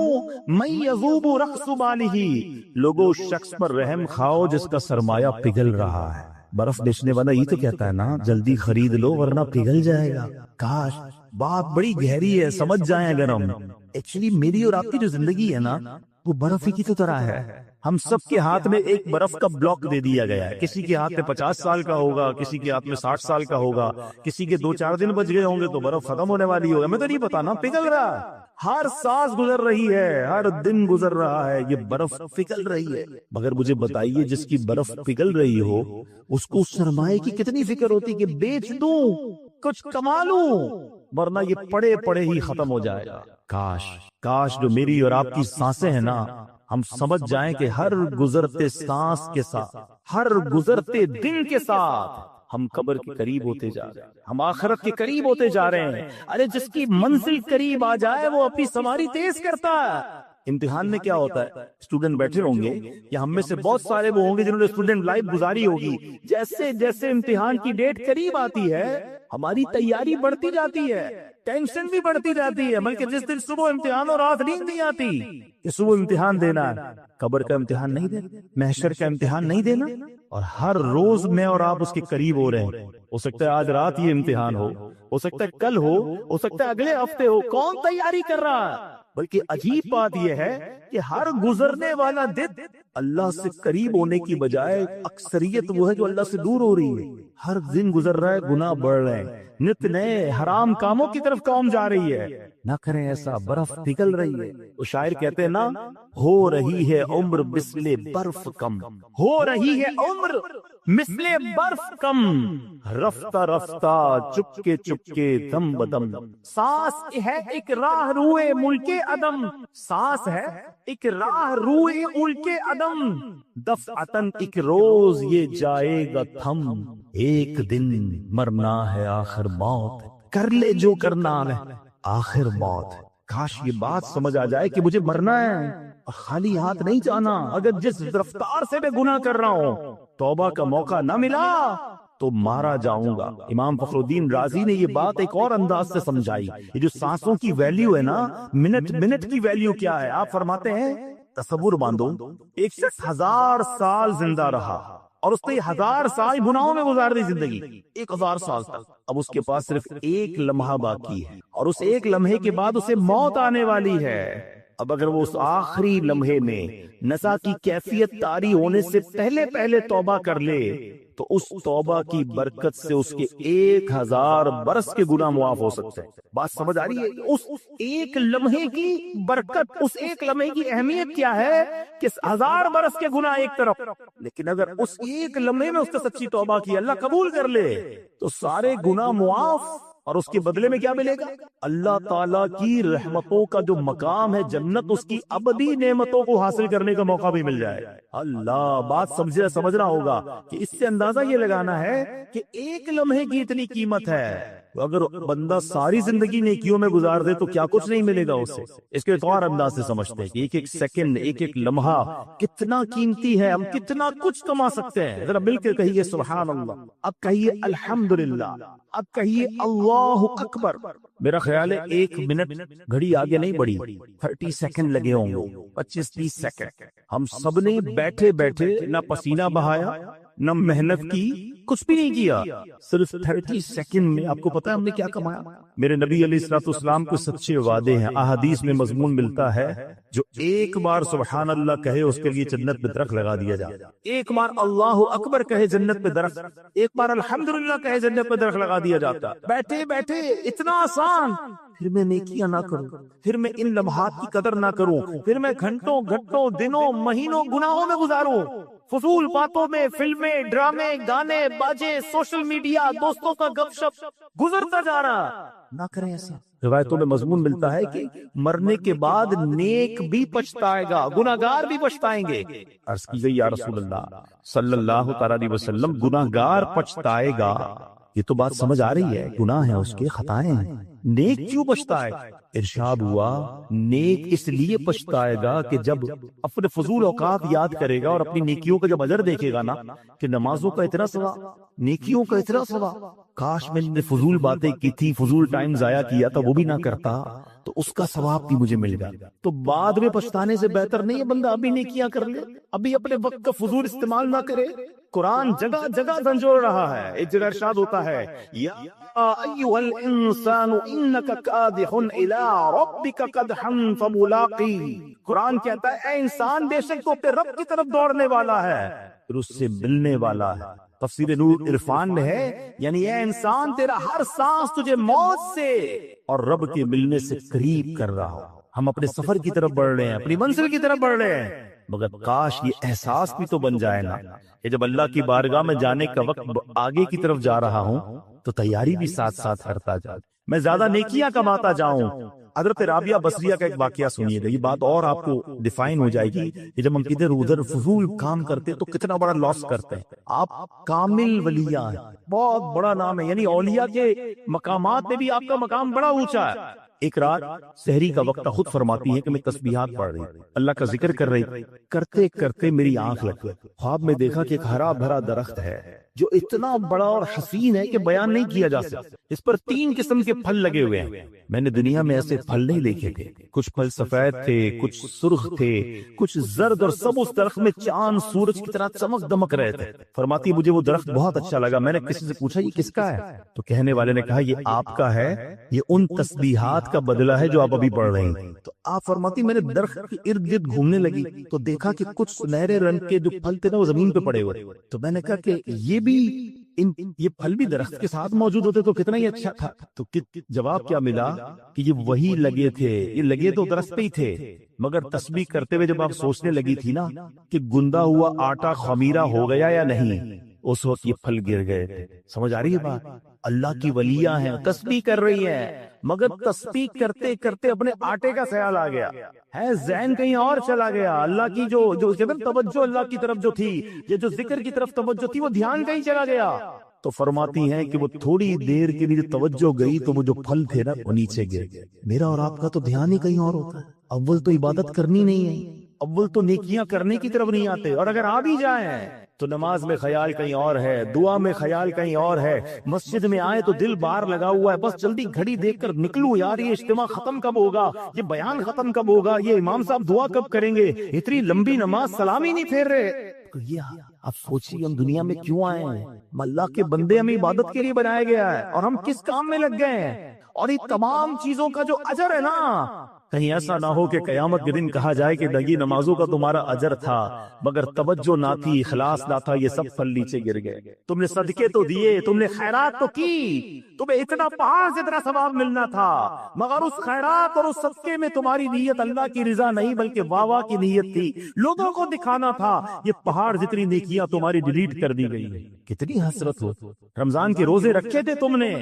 من یذوب رخص بالہ, لوگوں شخص پر رحم کھاؤ جس کا سرمایہ پگھل رہا ہے. برف بیچنے والا یہ تو کہتا ہے نا جلدی خرید لو ورنہ پگھل جائے گا. کاش بات بڑی گہری ہے, سمجھ جائیں اگر ہم. ایکچولی میری اور آپ کی جو زندگی ہے نا وہ برف ہی کی تو طرح ہے. ہم سب کے ہاتھ میں ایک برف کا بلاک دے دیا گیا ہے. کسی کے ہاتھ میں 50 سال کا ہوگا, کسی کے ہاتھ میں 60 سال کا ہوگا, کسی کے 2-4 دن بچ گئے ہوں گے تو برف ختم ہونے والی ہوگا. میں تو نہیں پتا نا, پگھل رہا, ہر سانس گزر رہی ہے, ہر دن گزر رہا ہے, یہ برف پگھل رہی ہے. مگر مجھے بتائیے جس کی برف پگھل رہی ہو اس کو اس سرمایے کی کتنی فکر ہوتی کہ بیچ دوں کچھ کما لوں, ورنہ یہ پڑے پڑے ہی ختم ہو جائے گا. کاش جو میری اور آپ کی سانسیں ہیں نا ہم سمجھ جائیں کہ ہر گزرتے سانس کے ساتھ, ہر گزرتے دن کے ساتھ ہم قبر کے قریب ہوتے جا رہے ہیں, ہم آخرت کے قریب ہوتے جا رہے ہیں. ارے جس کی منزل قریب آ جائے وہ اپنی سواری تیز کرتا ہے, امتحان میں کیا ہوتا ہے؟ اسٹوڈنٹ بیٹھے ہوں گے یا ہم میں سے بہت سارے وہ ہوں گے جنہوں نے اسٹوڈنٹ لائف گزاری ہوگی، جیسے جیسے امتحان کی ڈیٹ قریب آتی ہے ہماری تیاری بڑھتی جاتی ہے، ٹینشن بھی بڑھتی جاتی ہے، بلکہ جس دن صبح امتحان اور رات نیند نہیں آتی کہ صبح امتحان دینا ہے، قبر کا امتحان نہیں دینا، محشر کا امتحان نہیں دینا، اور ہر روز میں اور آپ اس کے قریب ہو رہے ہیں۔ ہو سکتا ہے آج رات یہ امتحان ہو سکتا ہے کل ہو سکتا ہے اگلے ہفتے ہو، کون تیاری کر رہا ہے؟ بلکہ عجیب بات یہ ہے کہ ہر گزرنے والا دن اللہ سے قریب ہونے کی بجائے اکثریت وہ ہے جو اللہ سے دور ہو رہی ہے۔ ہر دن گزر رہا ہے، گناہ بڑھ رہے ہیں، نت نئے حرام کاموں کی طرف قوم جا رہی ہے۔ نہ کریں ایسا، برف پگھل رہی ہے۔ وہ شاعر کہتے ہیں نا، ہو رہی ہے عمر مثل برف کم، ہو رہی ہے عمر مثل برف کم، رفتہ رفتہ چپکے چپکے دم بدم، سانس ہے ایک راہ روئے ملک عدم، سانس ہے ایک راہ روئے ملک عدم، دفعتن ایک روز یہ جائے گا تھم، ایک دن مرنا ہے آخر موت، کر لے جو کرنا ہے آخر موت۔ کاش یہ بات سمجھ آ جائے کہ مجھے مرنا ہے اور خالی ہاتھ نہیں جانا۔ اگر جس رفتار سے میں گناہ کر رہا ہوں توبہ کا موقع نہ ملا تو مارا جاؤں گا۔ امام فخر الدین رازی نے یہ بات ایک اور انداز سے سمجھائی۔ یہ جو سانسوں کی ویلیو ہے نا، منٹ کی ویلیو کیا ہے؟ آپ فرماتے ہیں تصور باندھو، ایک شخص 1000 سال زندہ رہا اور اس نے 1000 سال گناہوں میں گزار دی زندگی، 1000 سال تک۔ اب اس کے پاس صرف ایک لمحہ باقی ہے اور اس ایک لمحے کے بعد اسے موت آنے والی ہے۔ اب اگر وہ اس آخری لمحے میں نزا کی کیفیت طاری ہونے سے پہلے توبہ کر لے تو اس توبہ کی برکت سے اس کے 1000 برس کے گناہ معاف ہو سکتے ہیں۔ بات سمجھ آ رہی ہے؟ اس ایک لمحے کی برکت، اس ایک لمحے کی اہمیت کیا ہے کہ 1000 برس کے گناہ ایک طرف، لیکن اگر اس ایک لمحے میں اس نے سچی توبہ کی، اللہ قبول کر لے تو سارے گناہ معاف، اور اس کے بدلے میں کیا ملے گا؟ اللہ تعالیٰ کی رحمتوں کا جو مقام ہے جنت، اس کی ابدی نعمتوں کو حاصل کرنے کا موقع بھی مل جائے۔ اللہ، بات سمجھنا ہوگا کہ اس سے اندازہ یہ لگانا ہے کہ ایک لمحے کی اتنی قیمت ہے۔ اگر بندہ ساری زندگی نیکیوں میں گزار دے تو کیا کچھ نہیں ملے گا اسے۔ اس کے ایک اور انداز سے سمجھتے ہیں کہ ایک ایک سیکنڈ، ایک ایک لمحہ کتنا قیمتی ہے، ہم کتنا کچھ کما سکتے ہیں۔ ذرا مل کے کہیے سبحان اللہ، اب کہیے الحمدللہ، اب کہیے اللہ اکبر۔ میرا خیال ہے 1 منٹ گھڑی آگے نہیں بڑھی، 30 سیکنڈ لگے ہوں گے، 25-30 سیکنڈ۔ ہم سب نے بیٹھے بیٹھے نہ پسینہ بہایا، نہ محنت کی، کچھ بھی نہیں کیا، صرف 30 سیکنڈ میں آپ کو پتا ہے ہم نے کیا کمایا؟ میرے نبی علیہ الصلوۃ والسلام کو سچے وعدے ہیں، احادیث میں مضمون ملتا ہے، جو ایک بار سبحان اللہ کہے اس کے لیے جنت پہ درخت لگا دیا جائے، ایک بار اللہ اکبر کہے جنت پہ درخت، ایک بار الحمدللہ کہے جنت پہ درخت لگا دیا جاتا۔ بیٹھے بیٹھے اتنا آسان، پھر میں نیکیاں نہ کروں، پھر میں ان لمحات کی قدر نہ کروں، پھر میں گھنٹوں دنوں مہینوں گناہوں میں گزاروں، فضول باتوں میں، فلمیں، ڈرامے، گانے، باجے، سوشل میڈیا، دوستوں کا گپ شپ گزرتا جا رہا۔ نہ کریں ایسا۔ روایتوں میں مضمون ملتا ہے کہ مرنے کے بعد نیک بھی پچھتائے گا، گناہگار بھی پچھتائیں گے۔ عرض کی گئی یا رسول اللہ صلی اللہ تعالی علیہ وسلم، گناہگار پچھتائے گا؟ یہ تو بات سمجھ آ رہی ہے، گناہ ہے اس کے، خطائیں ہیں، نیک کیوں پچھتائے؟ ارشاد ہوا نیک اس لیے پچھتائے گا کہ جب اپنے فضول اوقات یاد کرے گا اور اپنی نیکیوں کا جب اجر دیکھے گا نا، کہ نمازوں کا اتنا ثواب، نیکیوں کا اتنا ثواب، کاش میں نے فضول باتیں کی تھی، فضول ٹائم ضائع کیا تھا، وہ بھی نہ کرتا تو اس کا ثواب بھی مجھے مل گیا۔ تو بعد میں پچھتانے سے بہتر نہیں ہے بندہ ابھی نیکیاں کر لے، ابھی اپنے وقت کا فضول استعمال نہ کرے۔ قرآن جگہ جگہ جھنجھوڑ رہا ہے۔ ایک جگہ ارشاد ہوتا ہے یا ایھا الانسان انک کادح الی ربک قدحا فملاقی۔ قرآن کہتا ہے اے انسان، بے شک تو اپنے رب کی طرف دوڑنے والا ہے، پھر اس سے ملنے والا ہے۔ تفسیر نور عرفان میں ہے، یعنی اے انسان تیرا ہر سانس تجھے موت سے اور رب کے ملنے سے قریب کر رہا ہو۔ ہم اپنے سفر کی طرف بڑھ رہے ہیں، اپنی منزل کی طرف بڑھ رہے ہیں، مگر کاش یہ احساس بھی تو بن جائے نا کہ جب اللہ کی بارگاہ میں جانے کا وقت آگے کی طرف جا رہا ہوں تو تیاری بھی ساتھ ساتھ کرتا جاؤں، میں زیادہ نیکیاں کماتا جاؤں۔ حضرت رابعہ بصریہ کا ایک واقعہ سنیے گا، یہ بات اور آپ کو ڈیفائن ہو جائے گی کہ جب ہم ادھر ادھر فضول کام کرتے تو کتنا بڑا لاس کرتے ہیں۔ آپ کامل ولیاء ہیں، بہت بڑا نام ہے، یعنی اولیاء کے مقامات میں بھی آپ کا مقام بڑا اونچا ہے، ایک رات سحری کا وقت خود فرماتی ہے کہ میں تسبیحات پڑھ رہی تھی، اللہ کا ذکر کر رہی تھی، کرتے کرتے میری آنکھ لگ گئی، خواب میں دیکھا کہ ایک ہرا بھرا درخت ہے جو اتنا بڑا اور حسین ہے کہ بیان نہیں کیا جا سکتا، اس پر 3 قسم کے پھل لگے ہوئے ہیں، میں نے دنیا میں ایسے پھل نہیں دیکھے تھے، کچھ پھل سفید تھے، کچھ سرخ تھے، کچھ زرد، اور سب اس درخت میں چاند سورج کی طرح چمک دمک رہے تھے۔ فرماتی مجھے وہ درخت بہت اچھا لگا، میں نے کسی سے پوچھا یہ کس کا ہے؟ تو کہنے والے نے کہا یہ آپ کا ہے، یہ ان تسبیحات کا بدلہ ہے جو آپ ابھی پڑھ رہے ہیں۔ تو آپ فرماتی میں نے درخت کے ارد گرد گھومنے لگی تو دیکھا کہ کچھ سنہرے رنگ کے جو پھل تھے نا وہ زمین پہ پڑے ہوئے، تو میں نے کہا کہ یہ پھل بھی درخت کے ساتھ موجود ہوتے تو کتنا ہی اچھا تھا۔ تو جواب کیا ملا کہ یہ وہی لگے تھے، یہ لگے تو درخت پہ ہی تھے، مگر تسبیح کرتے ہوئے جب آپ سوچنے لگی تھی نا کہ گندا ہوا آٹا خمیرہ ہو گیا یا نہیں، اس وقت یہ پھل گر گئے تھے۔ سمجھ آ رہی ہے بات؟ اللہ کی ولیاں ہیں، تسبیح کر رہی ہیں، مگر تسبیح کرتے کرتے اپنے آٹے کا خیال آ گیا ہے، ذہن کہیں اور چلا گیا، اللہ کی جو توجہ اللہ کی طرف جو تھی، یہ جو ذکر کی طرف توجہ تھی، وہ دھیان کہیں چلا گیا۔ تو فرماتی ہیں کہ وہ تھوڑی دیر کے لیے توجہ گئی تو وہ جو پھل تھے نا وہ نیچے گر گئے۔ میرا اور آپ کا تو دھیان ہی کہیں اور ہوتا ہے، اول تو عبادت کرنی نہیں ہے، اول تو نیکیاں کرنے کی طرف نہیں آتے، اور اگر آ بھی جائیں تو نماز میں خیال کہیں اور ہے، دعا میں خیال کہیں اور ہے، مسجد میں آئے تو دل باہر لگا ہوا ہے، بس جلدی گھڑی دیکھ کر نکلوں یار، یہ اجتماع ختم کب ہوگا، یہ بیان ختم کب ہوگا، یہ امام صاحب دعا کب کریں گے، اتنی لمبی نماز سلام ہی نہیں پھیر رہے۔ آپ سوچیے ہم دنیا میں کیوں آئے ہیں؟ ہم اللہ کے بندے، ہمیں عبادت کے لیے بنایا گیا ہے، اور ہم کس کام میں لگ گئے ہیں؟ اور یہ تمام چیزوں کا جو اجر ہے نا، کہیں ایسا نہ ہو کہ قیامت کے دن کہا جائے کہ دگی نمازوں کا تمہارا اجر تھا مگر توجہ نہ تھی، اخلاص نہ تھا، یہ سب پھل نیچے گر گئے۔ تم نے صدقے تو دیے، تم نے خیرات تو کی، تمہیں اتنا پہاڑ سے اتنا ثواب ملنا تھا، مگر اس خیرات اور اس صدقے میں تمہاری نیت اللہ کی رضا نہیں بلکہ واہ کی نیت تھی، لوگوں کو دکھانا تھا، یہ پہاڑ جتنی نیکیاں تمہاری ڈیلیٹ کر دی گئی۔ کتنی حسرت ہو۔ رمضان کے روزے رکھے تھے تم نے،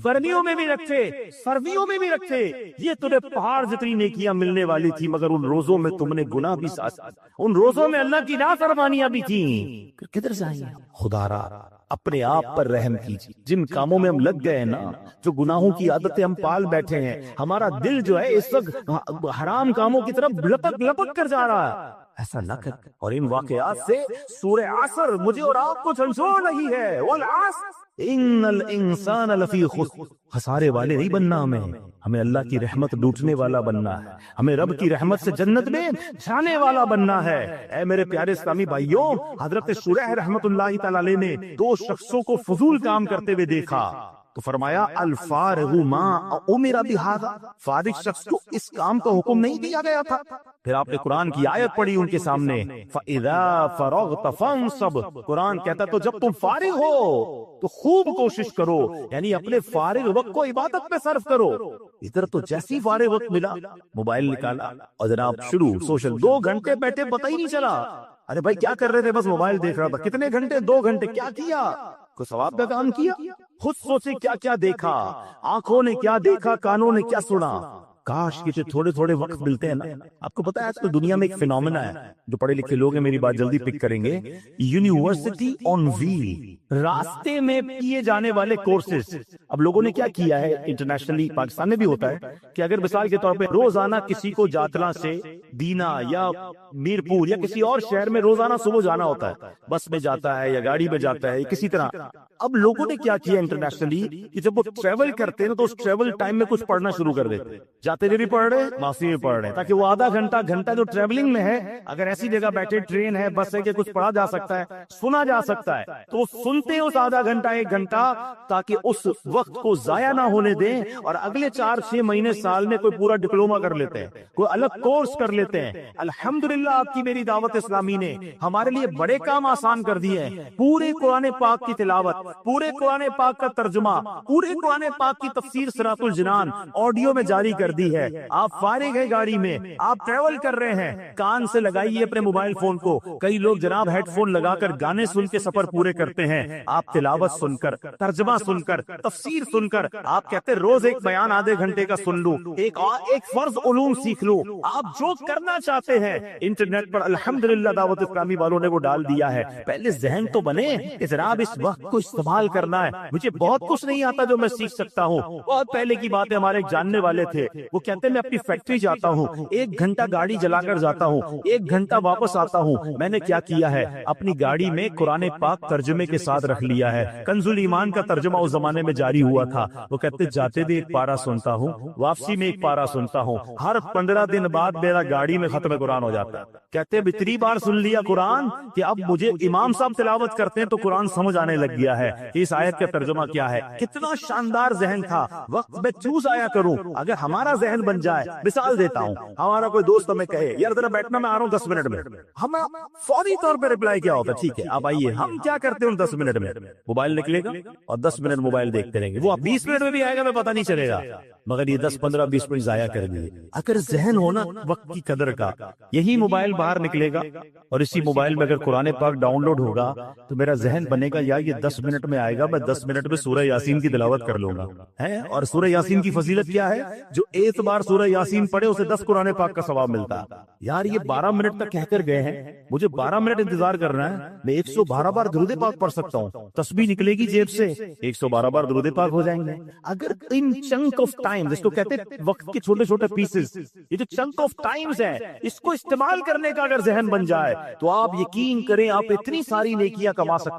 گرمیوں میں بھی رکھے، سردیوں میں بھی رکھے، یہ تمہیں پہاڑ جتنی نیکیاں ملنے والی تھی، مگر ان روزوں میں تم نے گناہ بھی ساتھ، ان روزوں میں اللہ کی نافرمانیاں بھی تھیں۔ کدھر جائیں؟ خدا را اپنے آپ پر رحم کیجیے، جن کاموں میں ہم لگ گئے نا، جو گناہوں کی عادتیں ہم پال بیٹھے ہیں، ہمارا دل جو ہے اس وقت حرام کاموں کی طرف لپک کر جا رہا ہے، ایسا نہ کر۔ اور ان واقعات سے سورہ عصر مجھے اور آپ کو جھنجھوڑ رہی ہے، والعصر ان الانسان لفی خسر، خسارے والے نہیں بننا، ہمیں اللہ کی رحمت لوٹنے والا بننا ہے، ہمیں رب کی رحمت سے جنت میں جانے والا بننا ہے۔ اے میرے پیارے اسلامی بھائیوں، حضرت شریح رحمت اللہ تعالی علیہ نے 2 شخصوں کو فضول کام کرتے ہوئے دیکھا تو فرمایا الفارغ ما امر بہذا، فارغ شخص کو اس کام کا حکم نہیں دیا گیا تھا۔ پھر آپ نے قرآن کی آیت پڑھی ان کے سامنے، فَإِذَا فَرَغْتَ فَانصَبْ، قرآن کہتا تو جب تم فارغ ہو تو خوب کوشش کرو، یعنی اپنے فارغ وقت کو عبادت میں صرف کرو۔ ادھر تو جیسی فارغ وقت ملا موبائل نکالا اور جناب شروع سوشل، 2 گھنٹے بیٹھے پتہ ہی نہیں چلا، ارے بھائی کیا کر رہے تھے؟ بس موبائل دیکھ رہا تھا۔ کتنے گھنٹے؟ 2 گھنٹے۔ کیا کیا؟ کوئی ثواب کا کام کیا؟ خود سوچے کیا کیا دیکھا، آنکھوں نے کیا دیکھا، کانوں نے کیا سنا۔ کاش کہ تھوڑے تھوڑے وقت ملتے ہیں نا۔ آپ کو پتا ہے آج کل دنیا میں ایک فینومینا ہے، جو پڑھے لکھے لوگ ہیں میری بات جلدی پک کریں گے، یونیورسٹی آن ویل، راستے میں کیے جانے والے کورسز۔ اب لوگوں نے کیا کیا ہے انٹرنیشنلی، پاکستان میں بھی ہوتا ہے کہ اگر مثال کے طور پہ روزانہ کسی کو جاتلا سے دینا یا میرپور یا کسی اور شہر میں روزانہ صبح جانا ہوتا ہے، بس میں جاتا ہے یا گاڑی میں جاتا ہے کسی طرح۔ اب لوگوں نے کیا کیا انٹرنیشنلی کہ جب وہ ٹریول کرتے ہیں تو اس ٹریول ٹائم میں کچھ پڑھنا شروع کر دیتے، جاتے ہوئے بھی پڑھ رہے، واپسی میں پڑھ رہے، تاکہ وہ آدھا گھنٹہ جو ٹریولنگ میں ہے، اگر ایسی جگہ بیٹھے ٹرین ہے، بس ہے کہ کچھ پڑھا جا سکتا ہے، سنا جا سکتا ہے، تو وہ سنتے ہیں اس آدھا گھنٹہ 1 گھنٹہ، تاکہ اس وقت کو ضائع نہ ہونے دیں، اور اگلے 4-6 مہینے سال میں کوئی پورا ڈپلوما کر لیتے ہیں، کوئی الگ کورس کر لیتے ہیں۔ الحمدللہ آپ کی میری دعوت اسلامی نے ہمارے لیے بڑے کام آسان کر دیے ہیں، پورے قرآن پاک کی تلاوت، پورے قرآن پاک کا ترجمہ، پورے قرآن پاک کی تفسیر صراط الجنان آڈیو میں جاری کر دی ہے۔ آپ فارغ ہیں گاڑی میں، آپ ٹریول کر رہے ہیں، کان سے لگائیے اپنے موبائل فون کو۔ کئی لوگ جناب ہیڈ فون لگا کر گانے سن کے سفر پورے کرتے ہیں، آپ تلاوت سن کر، ترجمہ سن کر، تفسیر تفسیر سن کر آپ کہتے روز ایک بیان آدھے گھنٹے کا سن لوں, ایک فرض علوم سیکھ لوں, آپ جو کرنا چاہتے ہیں انٹرنیٹ پر الحمدللہ دعوت اسلامی والوں نے وہ ڈال دیا ہے. پہلے ذہن تو بنے کہ جناب اس وقت کو استعمال کرنا ہے. مجھے بہت کچھ نہیں آتا جو میں سیکھ سکتا ہوں. بہت پہلے کی بات ہے, ہمارے ایک جاننے والے تھے, وہ کہتے ہیں میں اپنی فیکٹری جاتا ہوں, 1 گھنٹہ گاڑی جلا کر جاتا ہوں, 1 گھنٹہ واپس آتا ہوں. میں نے کیا کیا ہے, اپنی گاڑی میں قرآن پاک ترجمے کے ساتھ رکھ لیا ہے. کنز الایمان کا ترجمہ اس زمانے میں جاری ہوا تھا. وہ کہتے جاتے بھی ایک پارا سنتا ہوں, واپسی میں ایک پارا سنتا ہوں. ہر 15 دن بعد میرا گاڑی میں ختم قرآن ہو جاتا ہے. کہتے ہیں اتنی بار سن لیا قرآن کہ اب مجھے امام صاحب تلاوت کرتے ہیں تو قرآن سمجھ آنے لگ گیا ہے کہ اس آیت کا ترجمہ کیا ہے. کتنا شاندار ذہن تھا. وقت میں چوز آیا کروں. اگر ہمارا ذہن بن جائے, مثال دیتا ہوں, ہمارا کوئی دوست ہمیں کہے یار ذرا بیٹھنا, میں آ رہا ہوں 10 منٹ میں, ہم فوری طور پہ ریپلائی کیا ہوتا ہے, ٹھیک ہے آپ آئیے. ہم کیا کرتے ہیں 10 منٹ میں موبائل نکلے گا اور 10 منٹ موبائل دیکھتے رہیں گے. وہ 20 منٹ میں بھی آئے گا, میں پتہ نہیں چلے گا, مگر یہ 10 15 20 منٹ ضائع کر دیے. اگر ذہن ہونا وقت کی قدر کا, یہی موبائل باہر نکلے گا اور اسی موبائل میں اگر قرآن پاک ڈاؤن لوڈ ہوگا تو میرا ذہن بنے گا یا یہ 10 منٹ میں آئے گا, میں 10 منٹ میں سورہ یاسین کی تلاوت کر لوں گا. ہے اور سورہ یاسین کی فضیلت کیا ہے, جو ایک بار سورہ یاسین پڑھے اسے 10 قرآن پاک کا ثواب ملتا. یار یہ 12 منٹ تک کہہ کر گئے ہیں, مجھے 12 منٹ انتظار کرنا ہے, میں 112 بار درود پاک پڑھ سکتا ہوں. تسبیح نکلے گی جیب سے, 112 بار درود پاک ہو جائیں گے. اگر ان چنک آف ٹائم, جس کو کہتے ہیں وقت کے چھوٹے چھوٹے پیسز, یہ جو چنک آف ٹائمز ہیں, اس کو استعمال کرنے کا اگر ذہن بن جائے تو آپ یقین کریں آپ اتنی ساری نیکیاں کما سکتے ہیں.